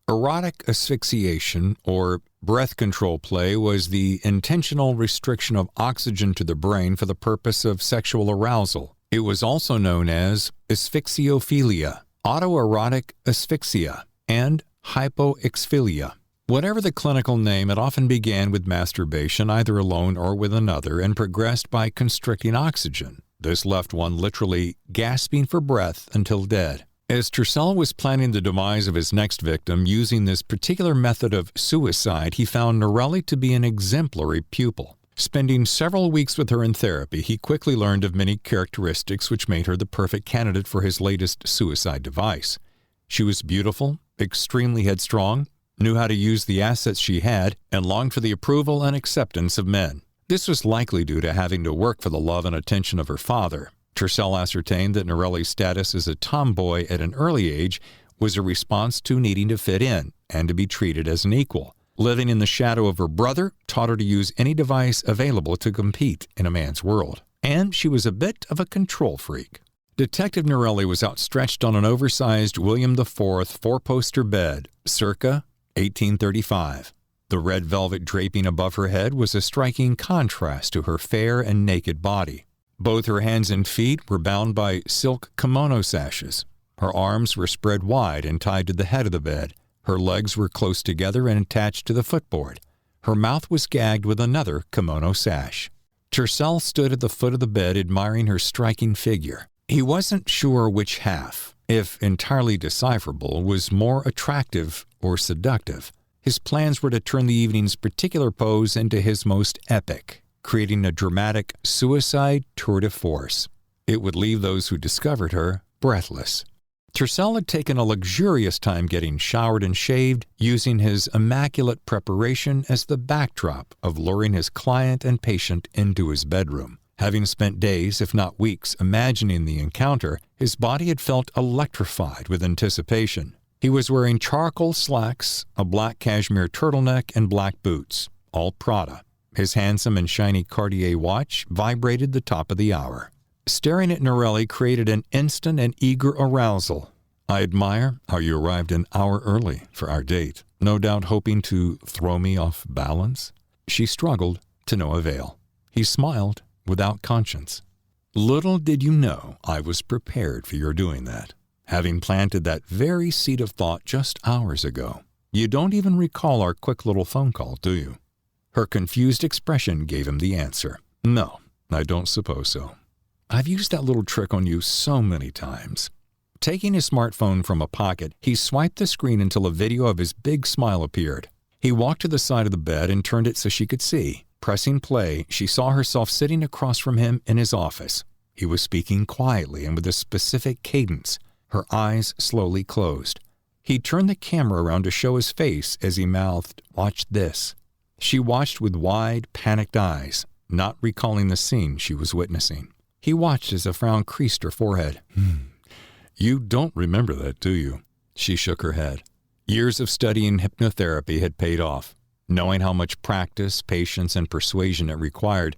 Erotic asphyxiation, or breath control play, was the intentional restriction of oxygen to the brain for the purpose of sexual arousal. It was also known as asphyxiophilia, autoerotic asphyxia, and hypoxphilia. Whatever the clinical name, it often began with masturbation, either alone or with another, and progressed by constricting oxygen. This left one literally gasping for breath until dead. As Tercel was planning the demise of his next victim using this particular method of suicide, he found Norelli to be an exemplary pupil. Spending several weeks with her in therapy, he quickly learned of many characteristics which made her the perfect candidate for his latest suicide device. She was beautiful, extremely headstrong, knew how to use the assets she had, and longed for the approval and acceptance of men. This was likely due to having to work for the love and attention of her father. Tercel ascertained that Norelli's status as a tomboy at an early age was a response to needing to fit in and to be treated as an equal. Living in the shadow of her brother taught her to use any device available to compete in a man's world. And she was a bit of a control freak. Detective Norelli was outstretched on an oversized William IV four-poster bed, circa 1835. The red velvet draping above her head was a striking contrast to her fair and naked body. Both her hands and feet were bound by silk kimono sashes. Her arms were spread wide and tied to the head of the bed. Her legs were close together and attached to the footboard. Her mouth was gagged with another kimono sash. Tercel stood at the foot of the bed admiring her striking figure. He wasn't sure which half, if entirely decipherable, was more attractive or seductive. His plans were to turn the evening's particular pose into his most epic, creating a dramatic suicide tour de force. It would leave those who discovered her breathless. Tercel had taken a luxurious time getting showered and shaved, using his immaculate preparation as the backdrop of luring his client and patient into his bedroom. Having spent days, if not weeks, imagining the encounter, his body had felt electrified with anticipation. He was wearing charcoal slacks, a black cashmere turtleneck, and black boots, all Prada. His handsome and shiny Cartier watch vibrated the top of the hour. Staring at Norelli created an instant and eager arousal. "I admire how you arrived an hour early for our date, no doubt hoping to throw me off balance." She struggled to no avail. He smiled without conscience. "Little did you know I was prepared for your doing that, having planted that very seed of thought just hours ago. You don't even recall our quick little phone call, do you?" Her confused expression gave him the answer. "No, I don't suppose so. I've used that little trick on you so many times." Taking his smartphone from a pocket, he swiped the screen until a video of his big smile appeared. He walked to the side of the bed and turned it so she could see. Pressing play, she saw herself sitting across from him in his office. He was speaking quietly and with a specific cadence. Her eyes slowly closed. He turned the camera around to show his face as he mouthed, "Watch this." She watched with wide, panicked eyes, not recalling the scene she was witnessing. He watched as a frown creased her forehead. "You don't remember that, do you?" She shook her head. Years of studying hypnotherapy had paid off. Knowing how much practice, patience, and persuasion it required,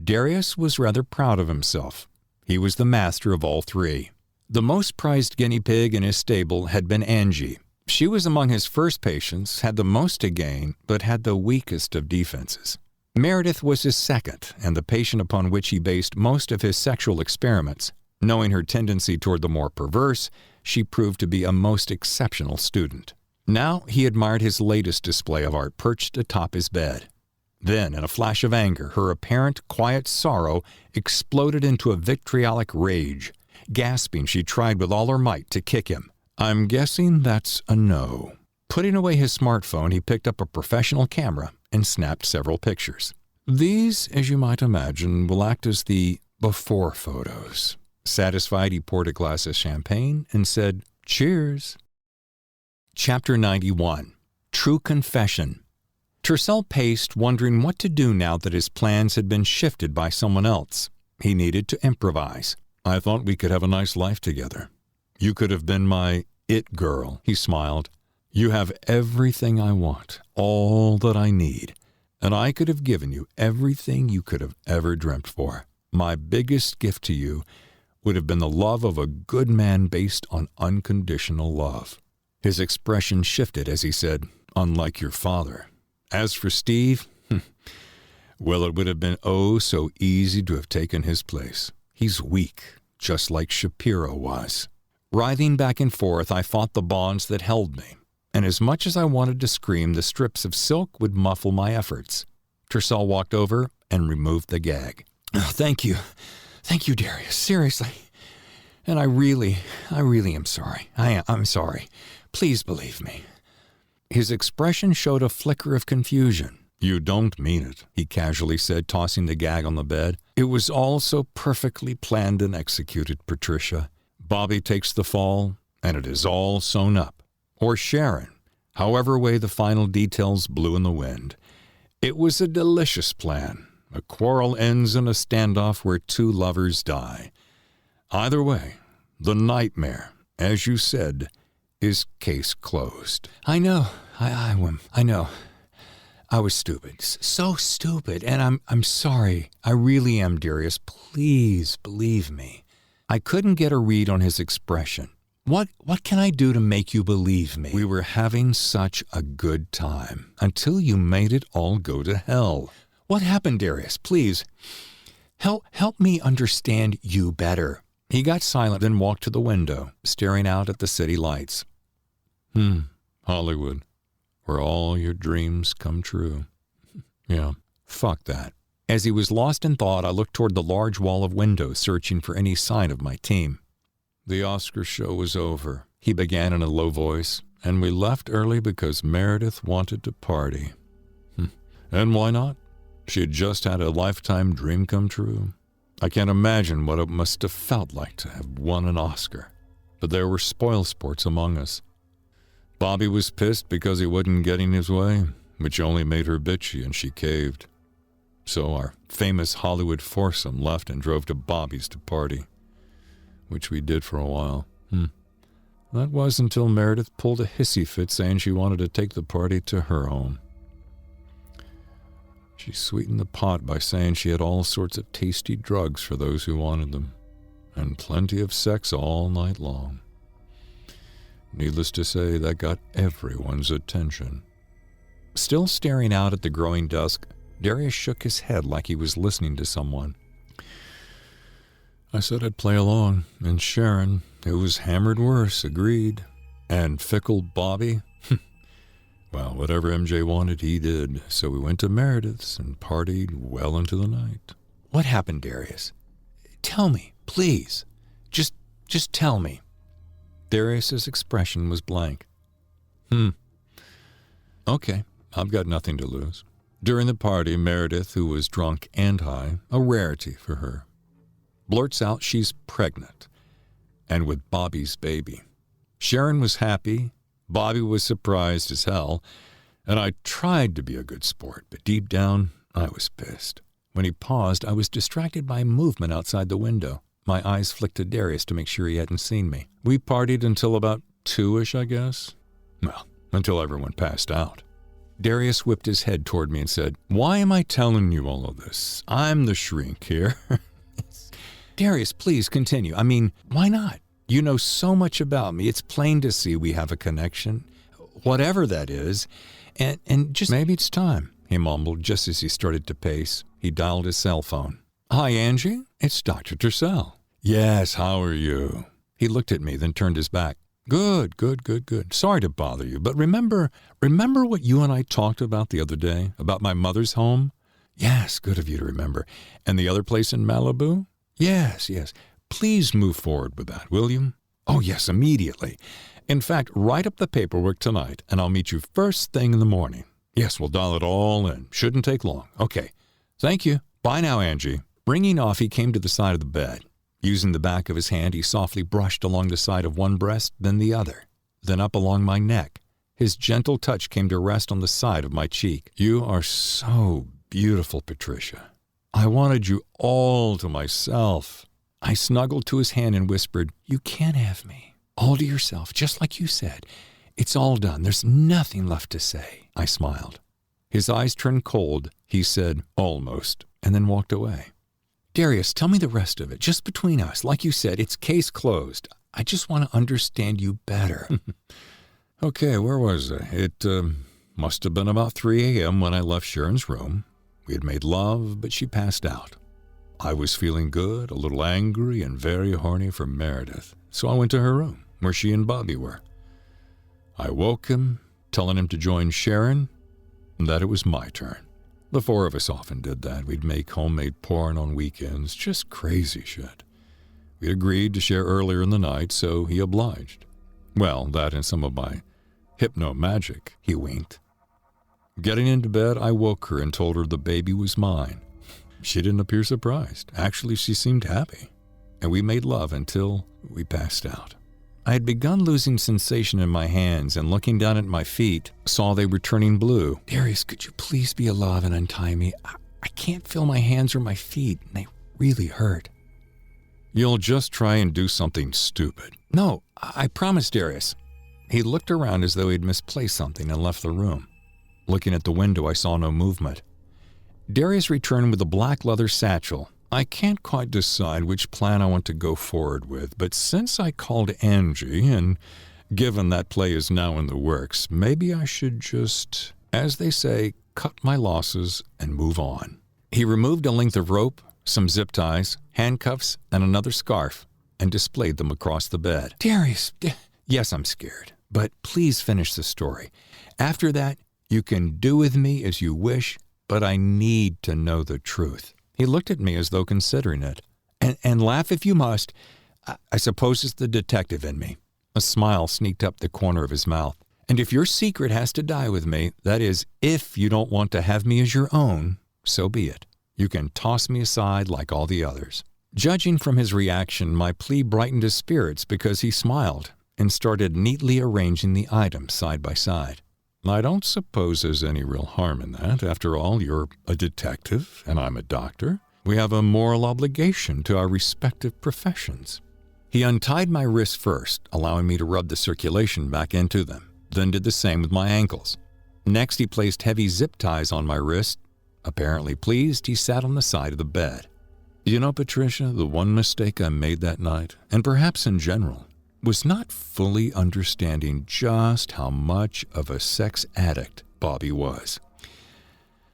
Darius was rather proud of himself. He was the master of all three. The most prized guinea pig in his stable had been Angie. She was among his first patients, had the most to gain, but had the weakest of defenses. Meredith was his second, and the patient upon which he based most of his sexual experiments. Knowing her tendency toward the more perverse, she proved to be a most exceptional student. Now he admired his latest display of art perched atop his bed. Then, in a flash of anger, her apparent quiet sorrow exploded into a vitriolic rage. Gasping, she tried with all her might to kick him. "I'm guessing that's a no." Putting away his smartphone, he picked up a professional camera and snapped several pictures. "These, as you might imagine, will act as the before photos." Satisfied, he poured a glass of champagne and said, "Cheers." Chapter 91. True Confession. Tercel paced, wondering what to do now that his plans had been shifted by someone else. He needed to improvise. "I thought we could have a nice life together. You could have been my it girl," he smiled. "You have everything I want, all that I need, and I could have given you everything you could have ever dreamt for. My biggest gift to you would have been the love of a good man based on unconditional love. His expression shifted as he said, "Unlike your father. As for Steve, well, it would have been oh so easy to have taken his place. He's weak, just like Shapiro was." Writhing back and forth, I fought the bonds that held me, and as much as I wanted to scream, the strips of silk would muffle my efforts. Tercel walked over and removed the gag. "Oh, thank you. Thank you, Darius. Seriously. And I really am sorry. I'm sorry. Please believe me." His expression showed a flicker of confusion. "You don't mean it," he casually said, tossing the gag on the bed. "It was all so perfectly planned and executed, Patricia. Bobby takes the fall, and it is all sewn up. Or Sharon, however way the final details blew in the wind. It was a delicious plan. A quarrel ends in a standoff where two lovers die. Either way, the nightmare, as you said, is case closed." "I know. I know. I was stupid. So stupid. And I'm sorry. I really am, Darius. Please believe me." I couldn't get a read on his expression. What can I do to make you believe me? "We were having such a good time until you made it all go to hell." "What happened, Darius? Please, help me understand you better." He got silent, then walked to the window, staring out at the city lights. Hollywood, where all your dreams come true. Yeah, fuck that." As he was lost in thought, I looked toward the large wall of windows, searching for any sign of my team. "The Oscar show was over," he began in a low voice, "and we left early because Meredith wanted to party. And why not? She had just had a lifetime dream come true. I can't imagine what it must have felt like to have won an Oscar. But there were spoilsports among us. Bobby was pissed because he wasn't getting his way, which only made her bitchy, and she caved. So our famous Hollywood foursome left and drove to Bobby's to party, which we did for a while. That was until Meredith pulled a hissy fit saying she wanted to take the party to her home. She sweetened the pot by saying she had all sorts of tasty drugs for those who wanted them, and plenty of sex all night long. Needless to say, that got everyone's attention." Still staring out at the growing dusk, Darius shook his head like he was listening to someone. "I said I'd play along, and Sharon, who was hammered worse, agreed. And fickle Bobby? Well, whatever MJ wanted, he did. So we went to Meredith's and partied well into the night." "What happened, Darius? Tell me, please. Just tell me." Darius's expression was blank. "Okay, I've got nothing to lose. During the party, Meredith, who was drunk and high, a rarity for her, blurts out she's pregnant, and with Bobby's baby. Sharon was happy, Bobby was surprised as hell, and I tried to be a good sport, but deep down, I was pissed. When he paused, I was distracted by movement outside the window. My eyes flicked to Darius to make sure he hadn't seen me. We partied until about 2-ish, I guess. Well, until everyone passed out. Darius whipped his head toward me and said, "Why am I telling you all of this? I'm the shrink here." "Darius, please continue. I mean, why not? You know so much about me. It's plain to see we have a connection, whatever that is. And just maybe it's time," he mumbled just as he started to pace. He dialed his cell phone. "Hi, Angie. It's Dr. Tercel." "Yes, how are you?" He looked at me, then turned his back. Good. Sorry to bother you, but remember what you and I talked about the other day, about my mother's home?" "Yes, good of you to remember." "And the other place in Malibu?" Yes. Please move forward with that, will you?" "Oh, yes, immediately. In fact, write up the paperwork tonight, and I'll meet you first thing in the morning." "Yes, we'll dial it all in. Shouldn't take long." "Okay. Thank you. Bye now, Angie." Ringing off, he came to the side of the bed. Using the back of his hand, he softly brushed along the side of one breast, then the other, then up along my neck. His gentle touch came to rest on the side of my cheek. "You are so beautiful, Patricia. I wanted you all to myself." I snuggled to his hand and whispered, "You can't have me. All to yourself, just like you said. It's all done. There's nothing left to say." I smiled. His eyes turned cold. He said, "Almost," and then walked away. "Darius, tell me the rest of it, just between us. Like you said, it's case closed. I just want to understand you better." Okay, where was I? It must have been about 3 a.m. when I left Sharon's room. We had made love, but she passed out. I was feeling good, a little angry, and very horny for Meredith, so I went to her room, where she and Bobby were. I woke him, telling him to join Sharon, and that it was my turn. The four of us often did that. We'd make homemade porn on weekends, just crazy shit. We agreed to share earlier in the night, so he obliged. Well, that and some of my hypno-magic, he winked. Getting into bed, I woke her and told her the baby was mine. She didn't appear surprised. Actually, she seemed happy. And we made love until we passed out. I had begun losing sensation in my hands and looking down at my feet, saw they were turning blue. Darius, could you please be alive and untie me? I can't feel my hands or my feet, and they really hurt. You'll just try and do something stupid. No, I promise, Darius. He looked around as though he'd misplaced something and left the room. Looking at the window, I saw no movement. Darius returned with a black leather satchel. I can't quite decide which plan I want to go forward with, but since I called Angie, and given that play is now in the works, maybe I should just, as they say, cut my losses and move on. He removed a length of rope, some zip ties, handcuffs, and another scarf, and displayed them across the bed. Darius, yes, I'm scared, but please finish the story. After that, you can do with me as you wish, but I need to know the truth. He looked at me as though considering it. And laugh if you must. I suppose it's the detective in me. A smile sneaked up the corner of his mouth. And if your secret has to die with me, that is, if you don't want to have me as your own, so be it. You can toss me aside like all the others. Judging from his reaction, my plea brightened his spirits because he smiled and started neatly arranging the items side by side. I don't suppose there's any real harm in that. After all, you're a detective and I'm a doctor. We have a moral obligation to our respective professions. He untied my wrists first, allowing me to rub the circulation back into them, then did the same with my ankles. Next, he placed heavy zip ties on my wrist. Apparently pleased, he sat on the side of the bed. You know, Patricia, the one mistake I made that night, and perhaps in general, was not fully understanding just how much of a sex addict Bobby was.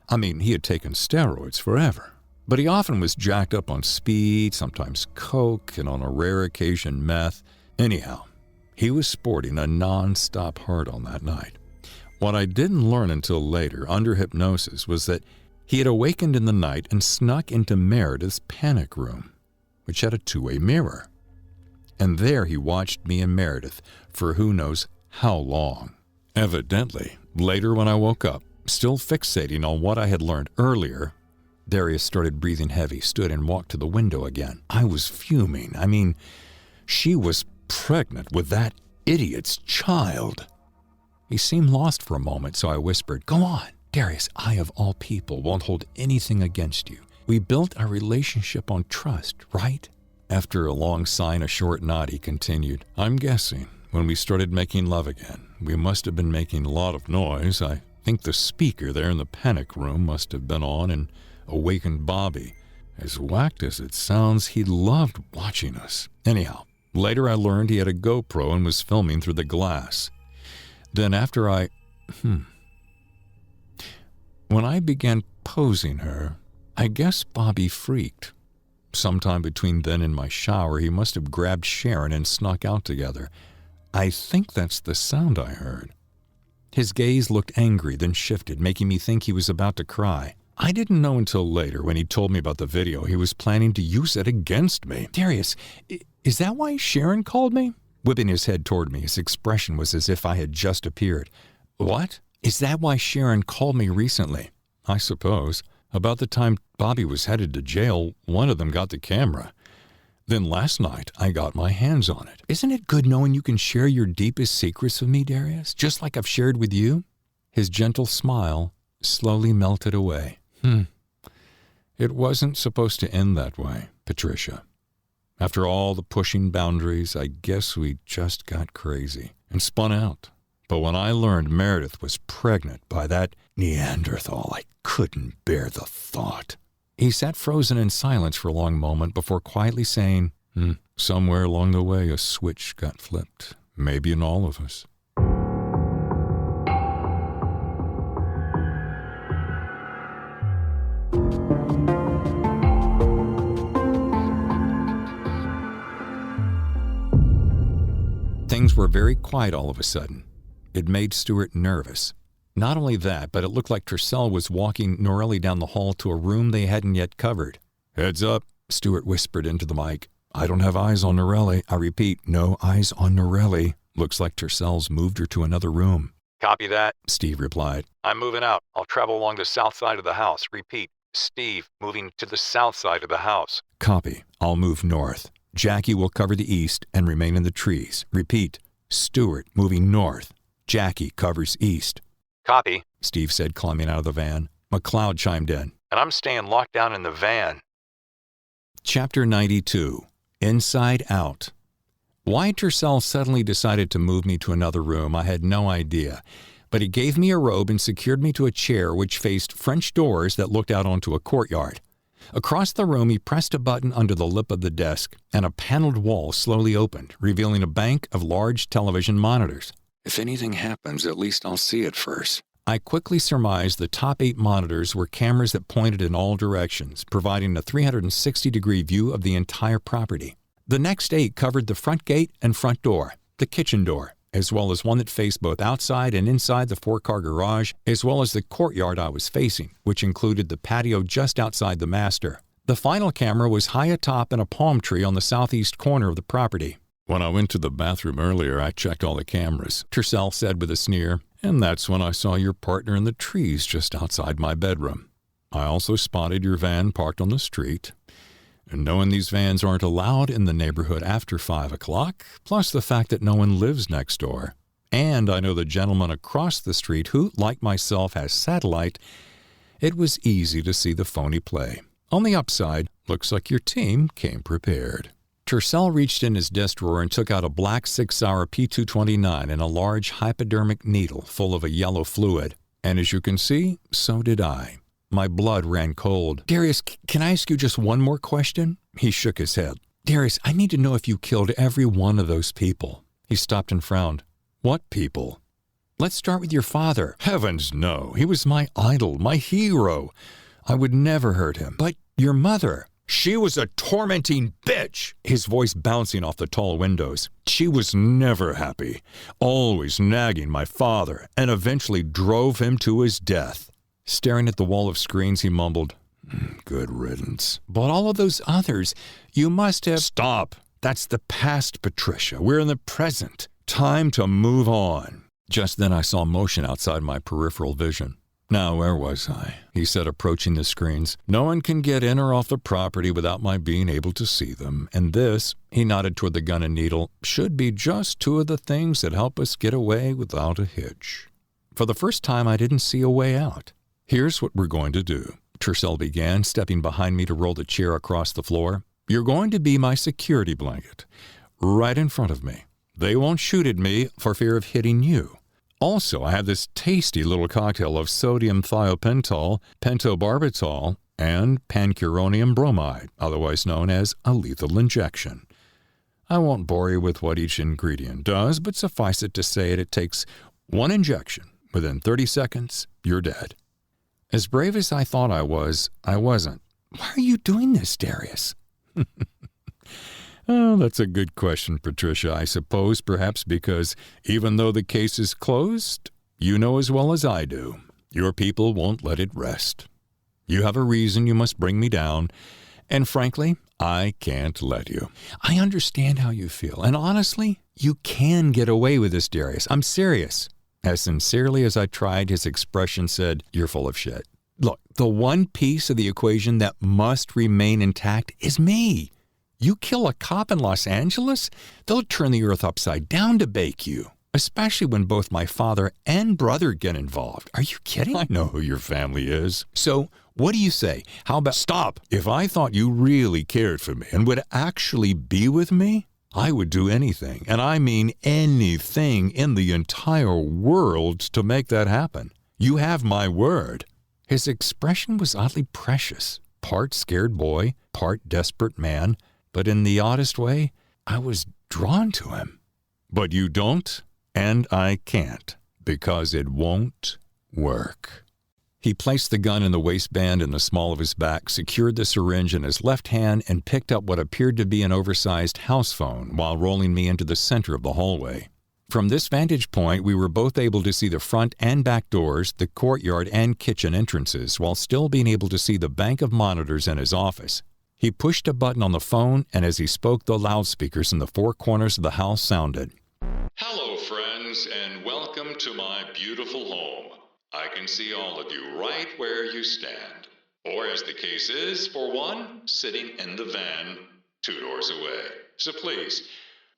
I mean, he had taken steroids forever, but he often was jacked up on speed, sometimes coke, and on a rare occasion meth. Anyhow, he was sporting a non-stop hard on that night. What I didn't learn until later, under hypnosis, was that he had awakened in the night and snuck into Meredith's panic room, which had a two-way mirror. And there he watched me and Meredith for who knows how long. Evidently, later when I woke up, still fixating on what I had learned earlier, Darius started breathing heavy, stood and walked to the window again. I was fuming. I mean, she was pregnant with that idiot's child. He seemed lost for a moment, so I whispered, "Go on, Darius, I of all people won't hold anything against you. We built our relationship on trust, right?" After a long sigh and a short nod, he continued, "I'm guessing when we started making love again, we must have been making a lot of noise. I think the speaker there in the panic room must have been on and awakened Bobby. As whacked as it sounds, he loved watching us. Anyhow, later I learned he had a GoPro and was filming through the glass. Then after when I began posing her, I guess Bobby freaked. Sometime between then and my shower, he must have grabbed Sharon and snuck out together. I think that's the sound I heard. His gaze looked angry, then shifted, making me think he was about to cry. I didn't know until later, when he told me about the video, he was planning to use it against me. Darius, is that why Sharon called me? Whipping his head toward me, his expression was as if I had just appeared. What? Is that why Sharon called me recently? I suppose. About the time Bobby was headed to jail, one of them got the camera. Then last night, I got my hands on it. Isn't it good knowing you can share your deepest secrets with me, Darius, just like I've shared with you? His gentle smile slowly melted away. It wasn't supposed to end that way, Patricia. After all the pushing boundaries, I guess we just got crazy and spun out. But when I learned Meredith was pregnant by that Neanderthal, I couldn't bear the thought. He sat frozen in silence for a long moment before quietly saying, Somewhere along the way a switch got flipped, maybe in all of us. were very quiet all of a sudden. It made Stuart nervous. Not only that, but it looked like Tercel was walking Norelli down the hall to a room they hadn't yet covered. "Heads up," Stuart whispered into the mic. "I don't have eyes on Norelli. I repeat, no eyes on Norelli. Looks like Tercel's moved her to another room." "Copy that," Steve replied. "I'm moving out. I'll travel along the south side of the house. Repeat, Steve moving to the south side of the house." "Copy. I'll move north. Jackie will cover the east and remain in the trees. Repeat, Stuart moving north. Jackie covers east." "Copy," Steve said, climbing out of the van. McLeod chimed in. "And I'm staying locked down in the van." Chapter 92. Inside Out. Why Tercel suddenly decided to move me to another room, I had no idea. But he gave me a robe and secured me to a chair which faced French doors that looked out onto a courtyard. Across the room, he pressed a button under the lip of the desk, and a paneled wall slowly opened, revealing a bank of large television monitors. "If anything happens, at least I'll see it first." I quickly surmised the top 8 monitors were cameras that pointed in all directions, providing a 360-degree view of the entire property. The next 8 covered the front gate and front door, the kitchen door, as well as one that faced both outside and inside the 4-car garage, as well as the courtyard I was facing, which included the patio just outside the master. The final camera was high atop in a palm tree on the southeast corner of the property. "When I went to the bathroom earlier, I checked all the cameras," Tercel said with a sneer, "and that's when I saw your partner in the trees just outside my bedroom. I also spotted your van parked on the street. And knowing these vans aren't allowed in the neighborhood after 5 o'clock, plus the fact that no one lives next door, and I know the gentleman across the street who, like myself, has satellite, it was easy to see the phony play. On the upside, looks like your team came prepared." Tercel reached in his desk drawer and took out a black 6-hour P229 and a large hypodermic needle full of a yellow fluid. And as you can see, so did I. My blood ran cold. "Darius, can I ask you just one more question?" He shook his head. "Darius, I need to know if you killed every one of those people." He stopped and frowned. "What people?" "Let's start with your father." "Heavens, no. He was my idol, my hero. I would never hurt him. But your mother..." "She was a tormenting bitch," his voice bouncing off the tall windows. "She was never happy, always nagging my father, and eventually drove him to his death." Staring at the wall of screens, he mumbled, "Good riddance. But all of those others, you must have..." "Stop. That's the past, Patricia. We're in the present. Time to move on." Just then I saw motion outside my peripheral vision. "Now, where was I?" he said, approaching the screens. "No one can get in or off the property without my being able to see them. And this," he nodded toward the gun and needle, "should be just 2 of the things that help us get away without a hitch." For the first time, I didn't see a way out. "Here's what we're going to do," Tercel began, stepping behind me to roll the chair across the floor. "You're going to be my security blanket, right in front of me. They won't shoot at me for fear of hitting you. Also, I have this tasty little cocktail of sodium thiopental, pentobarbital, and pancuronium bromide, otherwise known as a lethal injection. I won't bore you with what each ingredient does, but suffice it to say it takes 1 injection. Within 30 seconds, you're dead." As brave as I thought I was, I wasn't. "Why are you doing this, Darius?" "Oh, that's a good question, Patricia. I suppose perhaps because even though the case is closed, you know as well as I do, your people won't let it rest. You have a reason you must bring me down, and frankly, I can't let you. I understand how you feel, and honestly, you can get away with this, Darius. I'm serious." As sincerely as I tried, his expression said, "You're full of shit. Look, the one piece of the equation that must remain intact is me. You kill a cop in Los Angeles, they'll turn the earth upside down to bake you, especially when both my father and brother get involved. Are you kidding? I know who your family is. So what do you say? How about..." "Stop! If I thought you really cared for me and would actually be with me, I would do anything, and I mean anything in the entire world to make that happen. You have my word." His expression was oddly precious, part scared boy, part desperate man, but in the oddest way, I was drawn to him. "But you don't, and I can't, because it won't work." He placed the gun in the waistband in the small of his back, secured the syringe in his left hand, and picked up what appeared to be an oversized house phone while rolling me into the center of the hallway. From this vantage point, we were both able to see the front and back doors, the courtyard and kitchen entrances, while still being able to see the bank of monitors in his office. He pushed a button on the phone, and as he spoke, the loudspeakers in the four corners of the house sounded. Hello, friends, and welcome to my beautiful home. I can see all of you right where you stand. Or as the case is, for one, sitting in the van 2 doors away. So please,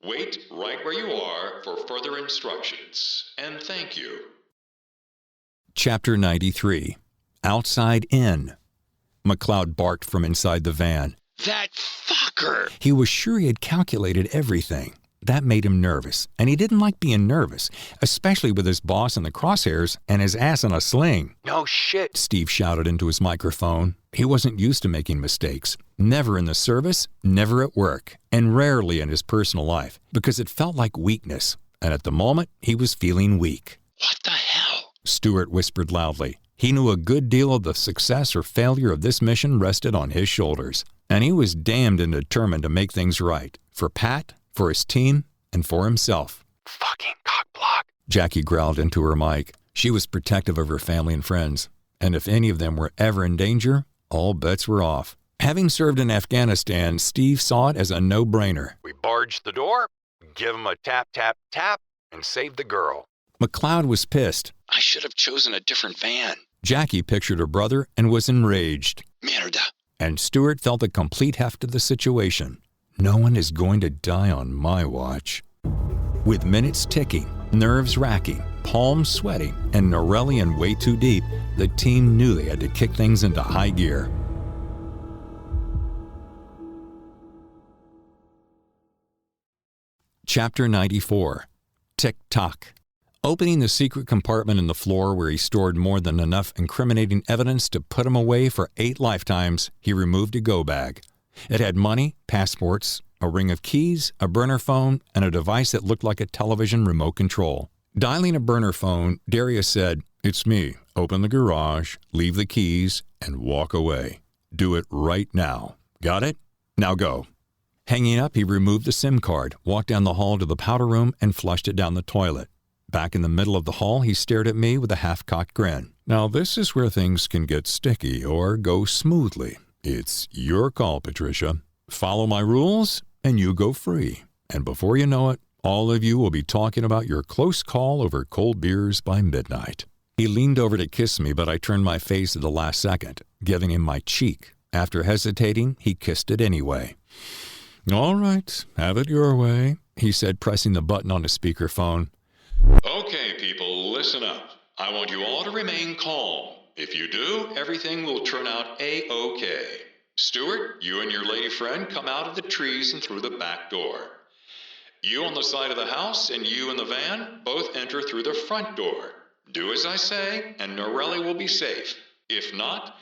wait right where you are for further instructions, and thank you. Chapter 93. Outside In. McLeod barked from inside the van. That fucker! He was sure he had calculated everything. That made him nervous, and he didn't like being nervous, especially with his boss in the crosshairs and his ass in a sling. No shit. Steve shouted into his microphone. He wasn't used to making mistakes. Never in the service, never at work, and rarely in his personal life, because it felt like weakness, and at the moment, he was feeling weak. What the hell? Stewart whispered loudly. He knew a good deal of the success or failure of this mission rested on his shoulders, and he was damned and determined to make things right, for Pat, for his team, and for himself. Fucking cockblock. Jackie growled into her mic. She was protective of her family and friends, and if any of them were ever in danger, all bets were off. Having served in Afghanistan, Steve saw it as a no-brainer. We barge the door, give him a tap, tap, tap, and save the girl. McLeod was pissed. I should have chosen a different van. Jackie pictured her brother and was enraged. Mierda. And Stewart felt the complete heft of the situation. No one is going to die on my watch. With minutes ticking, nerves racking, palms sweating, and Norelli in way too deep, the team knew they had to kick things into high gear. Chapter 94. Tick-tock. Opening the secret compartment in the floor where he stored more than enough incriminating evidence to put him away for 8 lifetimes, he removed a go bag. It had money, passports, a ring of keys, a burner phone, and a device that looked like a television remote control. Dialing a burner phone, Darius said, "It's me. Open the garage, leave the keys, and walk away. Do it right now. Got it? Now go." Hanging up, he removed the SIM card, walked down the hall to the powder room, and flushed it down the toilet. Back in the middle of the hall, he stared at me with a half-cocked grin. "Now this is where things can get sticky or go smoothly. It's your call, Patricia. Follow my rules, and you go free. And before you know it, all of you will be talking about your close call over cold beers by midnight." He leaned over to kiss me, but I turned my face at the last second, giving him my cheek. After hesitating, he kissed it anyway. "All right, have it your way," he said, pressing the button on his speakerphone. Okay, people, listen up. I want you all to remain calm. If you do, everything will turn out A-OK. Stuart, you and your lady friend come out of the trees and through the back door. You on the side of the house and you in the van both enter through the front door. Do as I say, and Norelli will be safe. If not,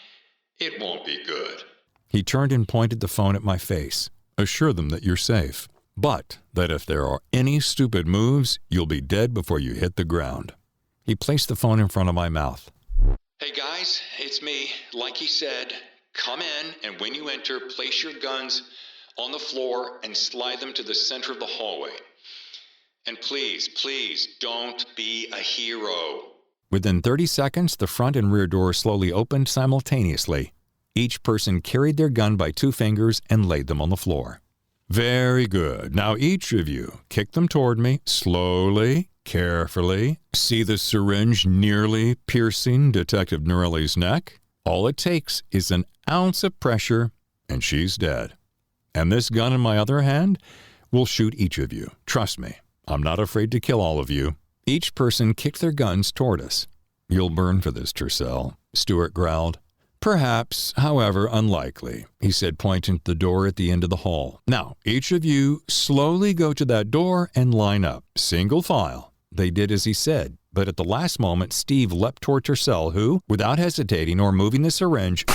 it won't be good. He turned and pointed the phone at my face. "Assure them that you're safe, but that if there are any stupid moves, you'll be dead before you hit the ground." He placed the phone in front of my mouth. Hey guys, it's me. Like he said, come in, and when you enter, place your guns on the floor and slide them to the center of the hallway. And please, please, don't be a hero. Within 30 seconds, the front and rear doors slowly opened simultaneously. Each person carried their gun by 2 fingers and laid them on the floor. "Very good. Now each of you, kick them toward me, slowly, carefully. See the syringe nearly piercing Detective Norelli's neck? All it takes is an ounce of pressure, and she's dead. And this gun in my other hand will shoot each of you. Trust me, I'm not afraid to kill all of you." Each person kicked their guns toward us. "You'll burn for this, Tercel," Stewart growled. "Perhaps, however, unlikely," he said, pointing to the door at the end of the hall. "Now, each of you slowly go to that door and line up, single file." They did as he said, but at the last moment, Steve leapt toward Tercel, who, without hesitating or moving the syringe,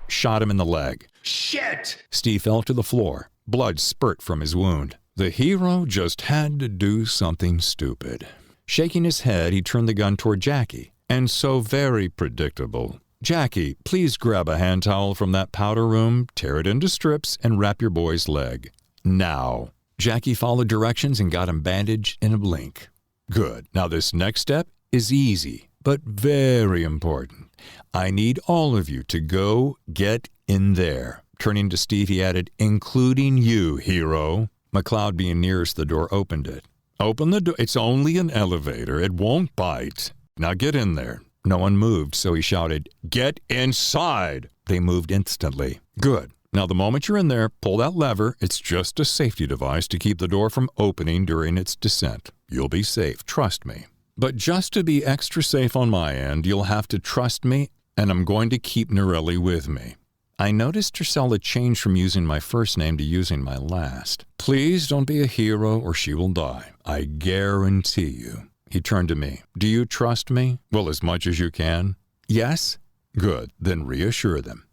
shot him in the leg. Shit! Steve fell to the floor. Blood spurt from his wound. The hero just had to do something stupid. Shaking his head, he turned the gun toward Jackie. "And so very predictable. Jackie, please grab a hand towel from that powder room, tear it into strips, and wrap your boy's leg. Now." Jackie followed directions and got him bandaged in a blink. Good. Now this next step is easy, but very important. I need all of you to go get in there. Turning to Steve, he added, including you, hero. McLeod, being nearest the door, opened it. Open the door. It's only an elevator. It won't bite. Now get in there. No one moved, so he shouted, get inside. They moved instantly. Good. Now the moment you're in there, pull that lever. It's just a safety device to keep the door from opening during its descent. You'll be safe, trust me. But just to be extra safe on my end, you'll have to trust me, and I'm going to keep Norelli with me. I noticed Drusilla changed from using my first name to using my last. Please don't be a hero or she will die. I guarantee you. He turned to me. Do you trust me? Well, as much as you can. Yes? Good. Then reassure them.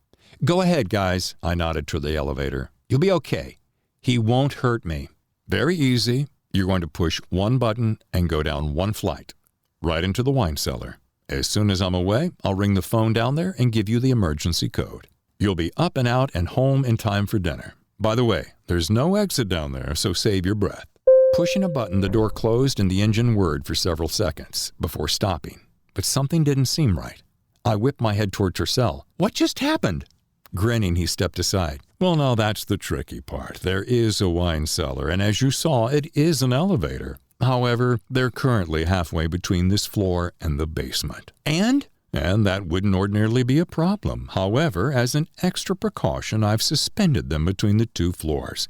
Go ahead, guys. I nodded to the elevator. You'll be okay. He won't hurt me. Very easy. You're going to push one button and go down one flight. Right into the wine cellar. As soon as I'm away, I'll ring the phone down there and give you the emergency code. You'll be up and out and home in time for dinner. By the way, there's no exit down there, so save your breath. Pushing a button, the door closed and the engine whirred for several seconds before stopping. But something didn't seem right. I whipped my head toward Tercel. What just happened? Grinning, he stepped aside. Well, now that's the tricky part. There is a wine cellar, and as you saw, it is an elevator. However, they're currently halfway between this floor and the basement. And that wouldn't ordinarily be a problem. However, as an extra precaution, I've suspended them between the two floors.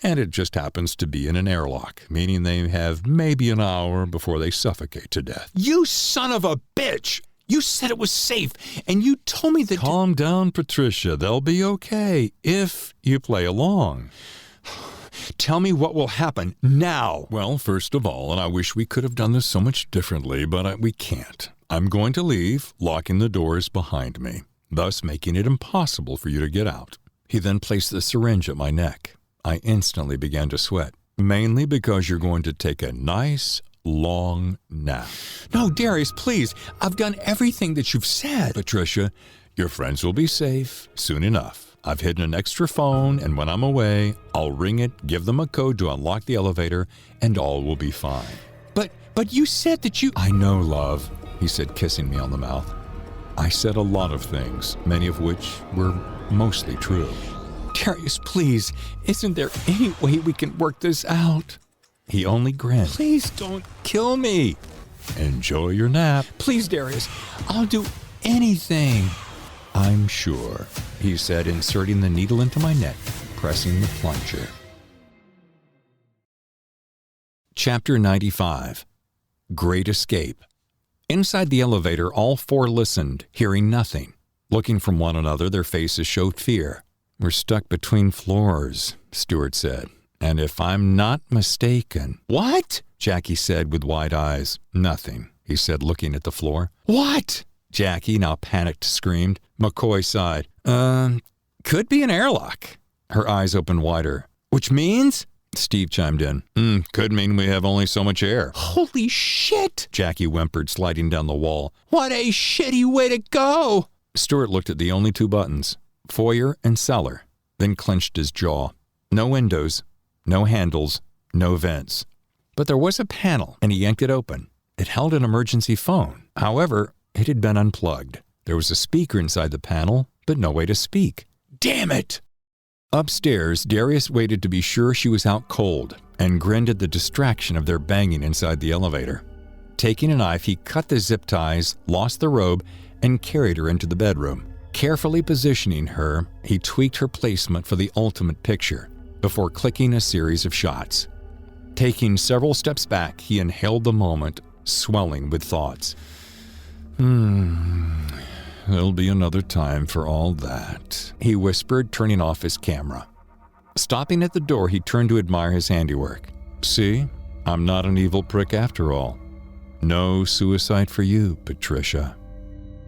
And it just happens to be in an airlock, meaning they have maybe an hour before they suffocate to death. You son of a bitch! You said it was safe, and you told me that— Calm down, Patricia. They'll be okay if you play along. Tell me what will happen now. Well, first of all, and I wish we could have done this so much differently, but we can't. I'm going to leave, locking the doors behind me, thus making it impossible for you to get out. He then placed the syringe at my neck. I instantly began to sweat, mainly because you're going to take a nice, long nap. No, Darius, please. I've done everything that you've said. Patricia, your friends will be safe soon enough. I've hidden an extra phone, and when I'm away, I'll ring it, give them a code to unlock the elevator, and all will be fine. But you said that you— I know, love, he said, kissing me on the mouth. I said a lot of things, many of which were mostly true. Darius, please, isn't there any way we can work this out? He only grinned. Please don't kill me. Enjoy your nap. Please, Darius, I'll do anything. I'm sure, he said, inserting the needle into my neck, pressing the plunger. Chapter 95. Great Escape. Inside the elevator, all four listened, hearing nothing. Looking from one another, their faces showed fear. We're stuck between floors, Stuart said. And if I'm not mistaken— What? Jackie said with wide eyes. Nothing, he said, looking at the floor. What? Jackie, now panicked, screamed. McCoy sighed. Could be an airlock. Her eyes opened wider. Which means? Steve chimed in. Could mean we have only so much air. Holy shit, Jackie whimpered, sliding down the wall. What a shitty way to go. Stuart looked at the only two buttons, foyer and cellar, then clenched his jaw. No windows, no handles, no vents. But there was a panel, and he yanked it open. It held an emergency phone. However, it had been unplugged. There was a speaker inside the panel, but no way to speak. Damn it! Upstairs, Darius waited to be sure she was out cold and grinned at the distraction of their banging inside the elevator. Taking a knife, he cut the zip ties, lost the robe, and carried her into the bedroom. Carefully positioning her, he tweaked her placement for the ultimate picture before clicking a series of shots. Taking several steps back, he inhaled the moment, swelling with thoughts. There'll be another time for all that, he whispered, turning off his camera. Stopping at the door, he turned to admire his handiwork. See, I'm not an evil prick after all. No suicide for you, Patricia.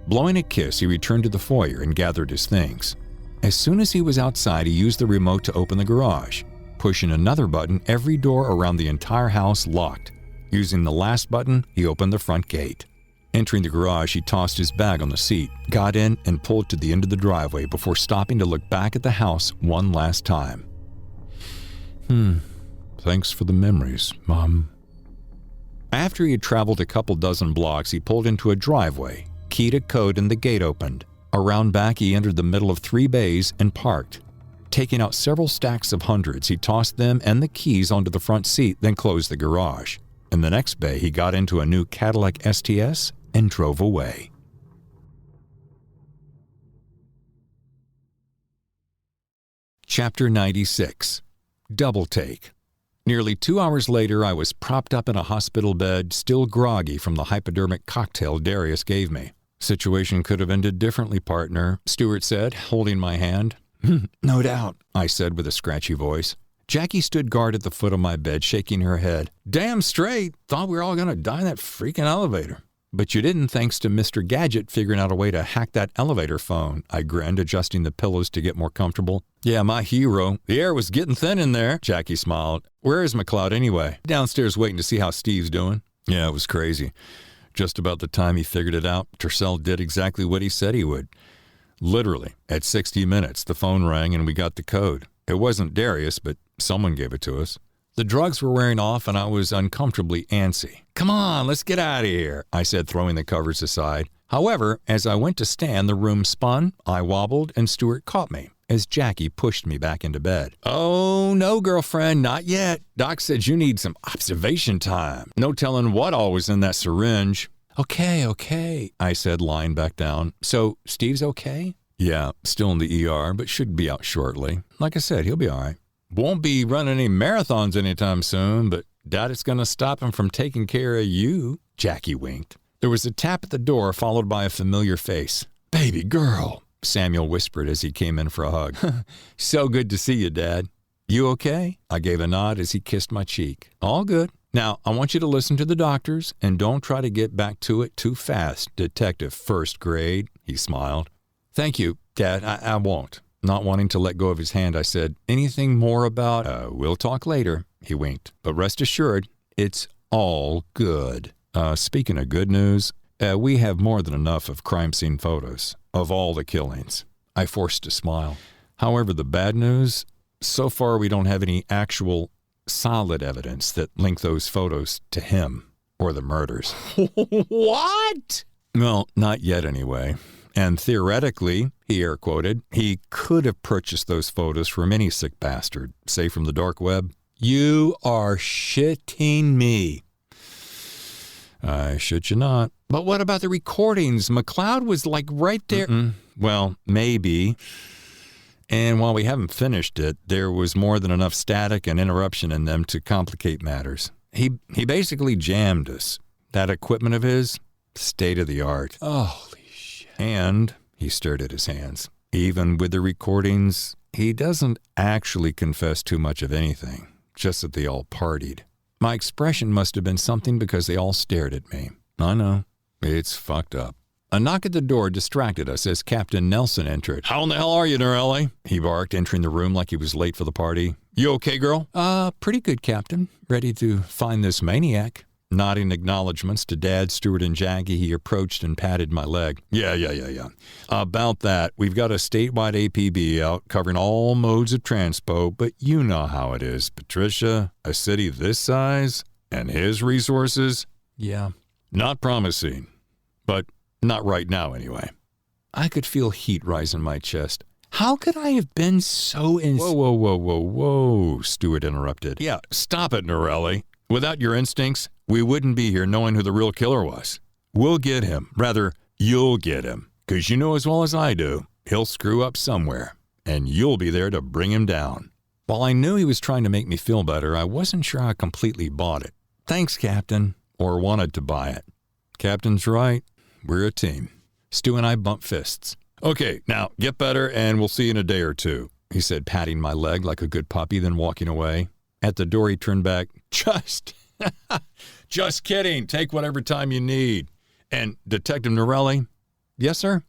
Blowing a kiss, he returned to the foyer and gathered his things. As soon as he was outside, he used the remote to open the garage. Pushing another button, every door around the entire house locked. Using the last button, he opened the front gate. Entering the garage, he tossed his bag on the seat, got in, and pulled to the end of the driveway before stopping to look back at the house one last time. Thanks for the memories, Mom. After he had traveled a couple dozen blocks, he pulled into a driveway, keyed a code, and the gate opened. Around back, he entered the middle of 3 bays and parked. Taking out several stacks of hundreds, he tossed them and the keys onto the front seat, then closed the garage. In the next bay, he got into a new Cadillac STS and drove away. Chapter 96. Double Take. Nearly 2 hours later, I was propped up in a hospital bed, still groggy from the hypodermic cocktail Darius gave me. Situation could have ended differently, partner, Stuart said, holding my hand. No doubt, I said with a scratchy voice. Jackie stood guard at the foot of my bed, shaking her head. Damn straight. Thought we were all going to die in that freaking elevator. But you didn't, thanks to Mr. Gadget figuring out a way to hack that elevator phone, I grinned, adjusting the pillows to get more comfortable. Yeah, my hero. The air was getting thin in there, Jackie smiled. Where is McLeod anyway? Downstairs waiting to see how Steve's doing. Yeah, it was crazy. Just about the time he figured it out, Tercel did exactly what he said he would. Literally, at 60 minutes, the phone rang and we got the code. It wasn't Darius, but someone gave it to us. The drugs were wearing off and I was uncomfortably antsy. Come on, let's get out of here, I said, throwing the covers aside. However, as I went to stand, the room spun, I wobbled, and Stuart caught me as Jackie pushed me back into bed. Oh, no, girlfriend, not yet. Doc said you need some observation time. No telling what all was in that syringe. Okay, I said, lying back down. So, Steve's okay? Yeah, still in the ER, but should be out shortly. Like I said, he'll be all right. Won't be running any marathons anytime soon, but doubt it's going to stop him from taking care of you, Jackie winked. There was a tap at the door, followed by a familiar face. Baby girl, Samuel whispered as he came in for a hug. So good to see you, Dad. You okay? I gave a nod as he kissed my cheek. All good. Now, I want you to listen to the doctors and don't try to get back to it too fast, Detective First Grade, he smiled. Thank you, Dad, I won't. Not wanting to let go of his hand, I said, anything more about, we'll talk later, he winked. But rest assured, it's all good. Speaking of good news, we have more than enough of crime scene photos of all the killings. I forced a smile. However, the bad news, so far we don't have any actual solid evidence that link those photos to him or the murders. What? Well, not yet anyway. And theoretically, he air quoted, he could have purchased those photos from any sick bastard, say from the dark web. You are shitting me. I shit you not. But what about the recordings? McLeod was like right there. Well, maybe. And while we haven't finished it, there was more than enough static and interruption in them to complicate matters. He basically jammed us. That equipment of his, state of the art. Holy shit. And he stared at his hands. Even with the recordings, he doesn't actually confess too much of anything, just that they all partied. My expression must have been something because they all stared at me. I know. It's fucked up. A knock at the door distracted us as Captain Nelson entered. How in the hell are you, Norelli? He barked, entering the room like he was late for the party. You okay, girl? Pretty good, Captain. Ready to find this maniac. Nodding acknowledgments to Dad, Stuart, and Jackie, he approached and patted my leg. Yeah. About that, we've got a statewide APB out covering all modes of transpo, but you know how it is, Patricia. A city this size and his resources? Yeah. Not promising, but not right now anyway. I could feel heat rise in my chest. How could I have been so Whoa, Stuart interrupted. Yeah, stop it, Norelli. Without your instincts, we wouldn't be here knowing who the real killer was. We'll get him. Rather, you'll get him. 'Cause you know as well as I do, he'll screw up somewhere, and you'll be there to bring him down. While I knew he was trying to make me feel better, I wasn't sure I completely bought it. Thanks, Captain, or wanted to buy it. Captain's right. We're a team. Stu and I bumped fists. Okay, now get better and we'll see you in a day or two, he said, patting my leg like a good puppy, then walking away. At the door, he turned back. Just kidding. Take whatever time you need. And Detective Norelli? Yes, sir?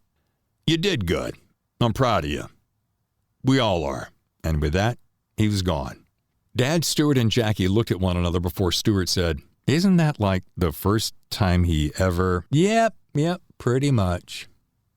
You did good. I'm proud of you. We all are. And with that, he was gone. Dad, Stuart, and Jackie looked at one another before Stuart said, isn't that like the first time he ever... Yep, pretty much.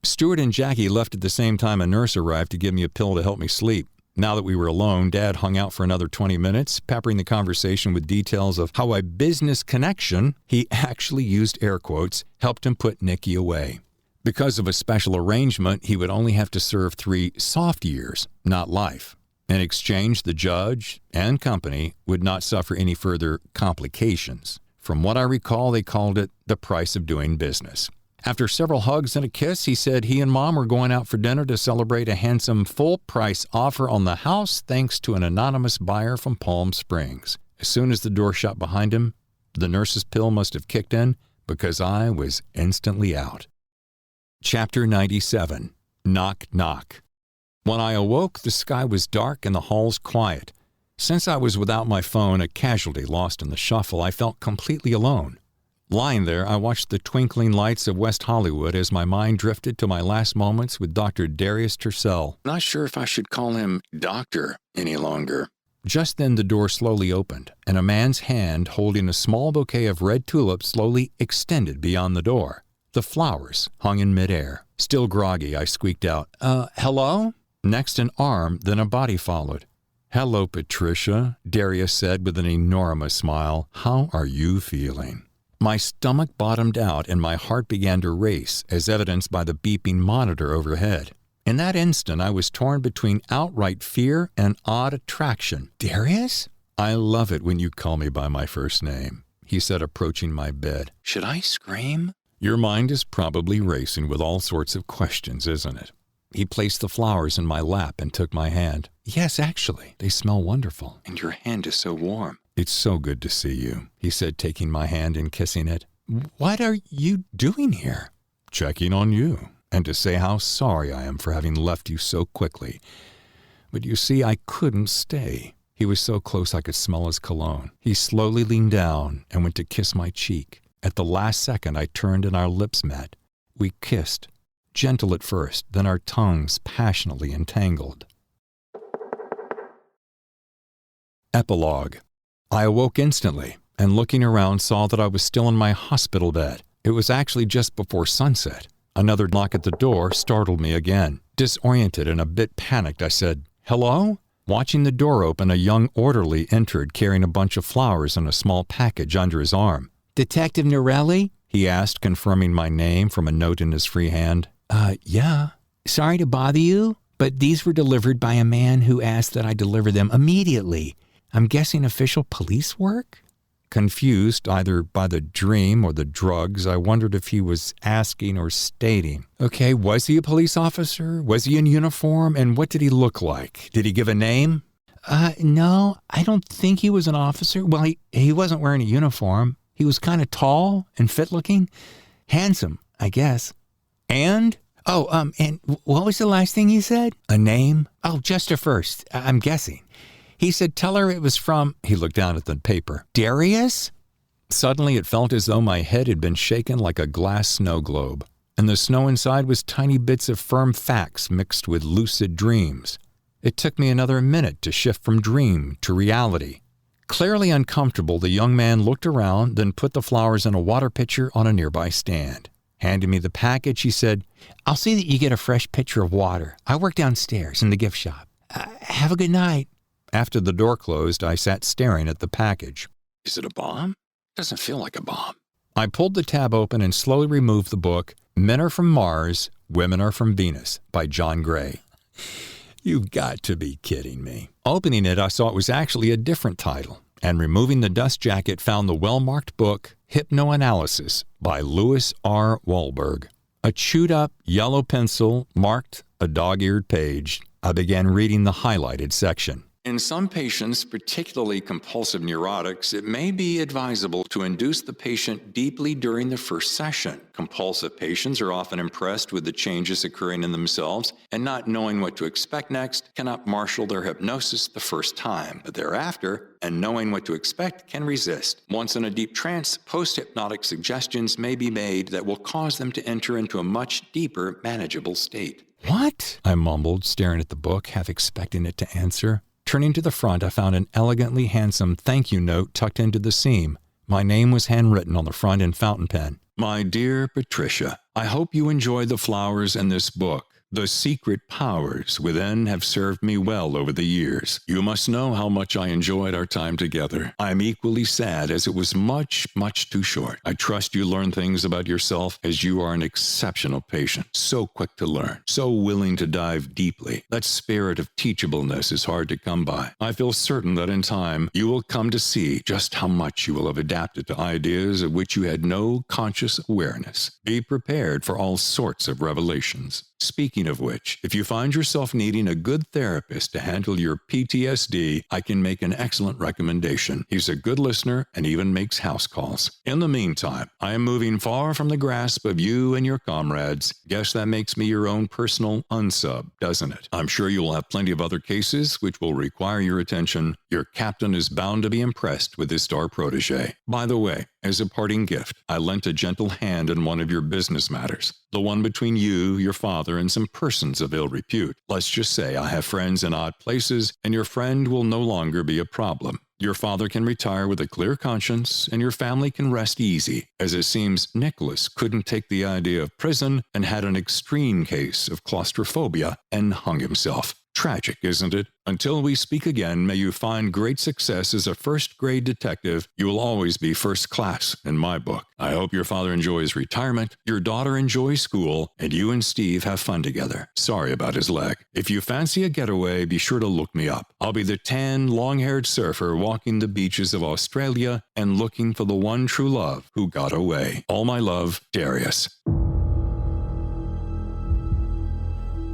Stuart and Jackie left at the same time a nurse arrived to give me a pill to help me sleep. Now that we were alone, Dad hung out for another 20 minutes, peppering the conversation with details of how a business connection, he actually used air quotes, helped him put Nikki away. Because of a special arrangement, he would only have to serve 3 soft years, not life. In exchange, the judge and company would not suffer any further complications. From what I recall, they called it the price of doing business. After several hugs and a kiss, he said he and Mom were going out for dinner to celebrate a handsome full-price offer on the house thanks to an anonymous buyer from Palm Springs. As soon as the door shut behind him, the nurse's pill must have kicked in because I was instantly out. Chapter 97. Knock, knock. When I awoke, the sky was dark and the halls quiet. Since I was without my phone, a casualty lost in the shuffle, I felt completely alone. Lying there, I watched the twinkling lights of West Hollywood as my mind drifted to my last moments with Dr. Darius Tercel. Not sure if I should call him Doctor any longer. Just then the door slowly opened, and a man's hand holding a small bouquet of red tulips slowly extended beyond the door. The flowers hung in midair. Still groggy, I squeaked out, hello? Next an arm, then a body followed. Hello, Patricia, Darius said with an enormous smile. How are you feeling? My stomach bottomed out and my heart began to race, as evidenced by the beeping monitor overhead. In that instant, I was torn between outright fear and odd attraction. Darius? I love it when you call me by my first name, he said, approaching my bed. Should I scream? Your mind is probably racing with all sorts of questions, isn't it? He placed the flowers in my lap and took my hand. Yes, actually, they smell wonderful, and your hand is so warm. It's so good to see you, he said, taking my hand and kissing it. What are you doing here? Checking on you, and to say how sorry I am for having left you so quickly. But you see, I couldn't stay. He was so close I could smell his cologne. He slowly leaned down and went to kiss my cheek. At the last second, I turned and our lips met. We kissed, gentle at first, then our tongues passionately entangled. Epilogue. I awoke instantly, and looking around saw that I was still in my hospital bed. It was actually just before sunset. Another knock at the door startled me again. Disoriented and a bit panicked, I said, hello? Watching the door open, a young orderly entered carrying a bunch of flowers and a small package under his arm. Detective Norelli? He asked, confirming my name from a note in his free hand. Yeah. Sorry to bother you, but these were delivered by a man who asked that I deliver them immediately. I'm guessing official police work? Confused either by the dream or the drugs, I wondered if he was asking or stating. Okay, was he a police officer? Was he in uniform? And what did he look like? Did he give a name? No, I don't think he was an officer. Well, he wasn't wearing a uniform. He was kind of tall and fit-looking. Handsome, I guess. And? And what was the last thing he said? A name? Oh, just a first. I'm guessing. He said, tell her it was from, he looked down at the paper, Darius? Suddenly it felt as though my head had been shaken like a glass snow globe, and the snow inside was tiny bits of firm facts mixed with lucid dreams. It took me another minute to shift from dream to reality. Clearly uncomfortable, the young man looked around, then put the flowers in a water pitcher on a nearby stand. Handing me the package, he said, I'll see that you get a fresh pitcher of water. I work downstairs in the gift shop. Have a good night. After the door closed, I sat staring at the package. Is it a bomb? Doesn't feel like a bomb. I pulled the tab open and slowly removed the book, Men Are From Mars, Women Are From Venus, by John Gray. You've got to be kidding me. Opening it, I saw it was actually a different title, and removing the dust jacket, found the well-marked book, Hypnoanalysis, by Louis R. Wahlberg. A chewed-up yellow pencil marked a dog-eared page. I began reading the highlighted section. In some patients, particularly compulsive neurotics, it may be advisable to induce the patient deeply during the first session. Compulsive patients are often impressed with the changes occurring in themselves and not knowing what to expect next cannot marshal their hypnosis the first time, but thereafter, and knowing what to expect, can resist. Once in a deep trance, post-hypnotic suggestions may be made that will cause them to enter into a much deeper, manageable state. What? I mumbled, staring at the book, half expecting it to answer. Turning to the front, I found an elegantly handsome thank you note tucked into the seam. My name was handwritten on the front in fountain pen. My dear Patricia, I hope you enjoy the flowers in this book. The secret powers within have served me well over the years. You must know how much I enjoyed our time together. I am equally sad as it was much, much too short. I trust you learn things about yourself as you are an exceptional patient, so quick to learn, so willing to dive deeply. That spirit of teachableness is hard to come by. I feel certain that in time you will come to see just how much you will have adapted to ideas of which you had no conscious awareness. Be prepared for all sorts of revelations. Speaking of which, if you find yourself needing a good therapist to handle your PTSD, I can make an excellent recommendation. He's a good listener and even makes house calls. In the meantime, I am moving far from the grasp of you and your comrades. Guess that makes me your own personal unsub, doesn't it? I'm sure you will have plenty of other cases which will require your attention. Your captain is bound to be impressed with his star protege. By the way, as a parting gift, I lent a gentle hand in one of your business matters, the one between you, your father, and some persons of ill repute. Let's just say I have friends in odd places, and your friend will no longer be a problem. Your father can retire with a clear conscience, and your family can rest easy, as it seems Nicholas couldn't take the idea of prison and had an extreme case of claustrophobia and hung himself. Tragic, isn't it? Until we speak again, may you find great success as a first-grade detective. You will always be first class in my book. I hope your father enjoys retirement, your daughter enjoys school, and you and Steve have fun together. Sorry about his leg. If you fancy a getaway, be sure to look me up. I'll be the tan, long-haired surfer walking the beaches of Australia and looking for the one true love who got away. All my love, Darius.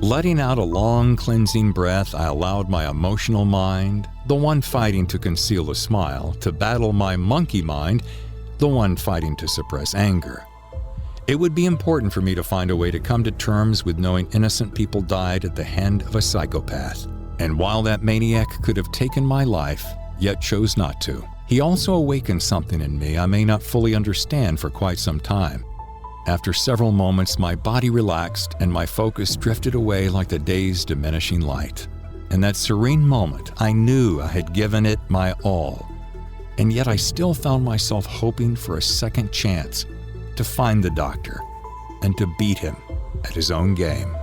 Letting out a long, cleansing breath, I allowed my emotional mind, the one fighting to conceal a smile, to battle my monkey mind, the one fighting to suppress anger. It would be important for me to find a way to come to terms with knowing innocent people died at the hand of a psychopath. And while that maniac could have taken my life, yet chose not to, he also awakened something in me I may not fully understand for quite some time. After several moments, my body relaxed and my focus drifted away like the day's diminishing light. In that serene moment, I knew I had given it my all. And yet I still found myself hoping for a second chance to find the doctor and to beat him at his own game.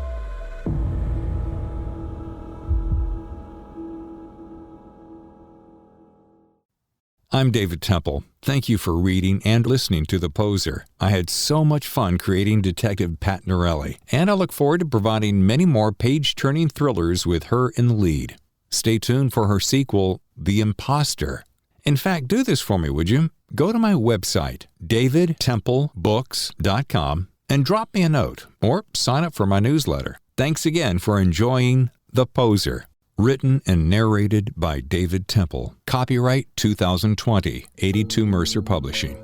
I'm David Temple. Thank you for reading and listening to The Poser. I had so much fun creating Detective Pat Norelli, and I look forward to providing many more page-turning thrillers with her in the lead. Stay tuned for her sequel, The Imposter. In fact, do this for me, would you? Go to my website, davidtemplebooks.com, and drop me a note, or sign up for my newsletter. Thanks again for enjoying The Poser. Written and narrated by David Temple. Copyright 2020, 82 Mercer Publishing.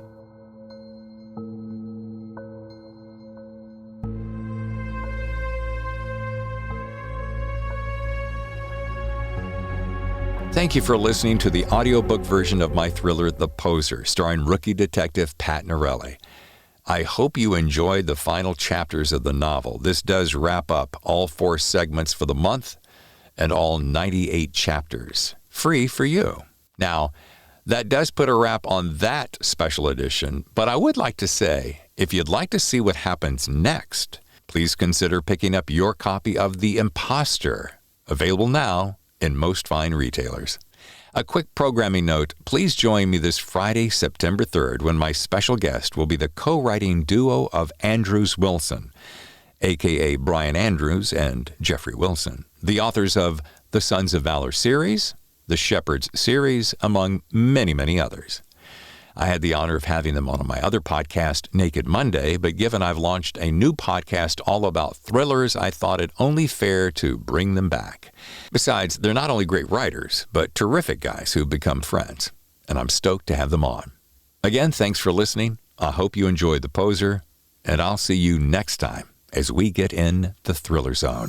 Thank you for listening to the audiobook version of my thriller, The Poser, starring rookie detective Pat Norelli. I hope you enjoyed the final chapters of the novel. This does wrap up all 4 segments for the month and all 98 chapters, free for you. Now, that does put a wrap on that special edition, but I would like to say, if you'd like to see what happens next, please consider picking up your copy of The Imposter, available now in most fine retailers. A quick programming note, please join me this Friday, September 3rd, when my special guest will be the co-writing duo of Andrews Wilson, a.k.a. Brian Andrews and Jeffrey Wilson, the authors of the Sons of Valor series, the Shepherds series, among many, many others. I had the honor of having them on my other podcast, Naked Monday, but given I've launched a new podcast all about thrillers, I thought it only fair to bring them back. Besides, they're not only great writers, but terrific guys who've become friends, and I'm stoked to have them on. Again, thanks for listening. I hope you enjoyed The Poser, and I'll see you next time as we get in the Thriller Zone.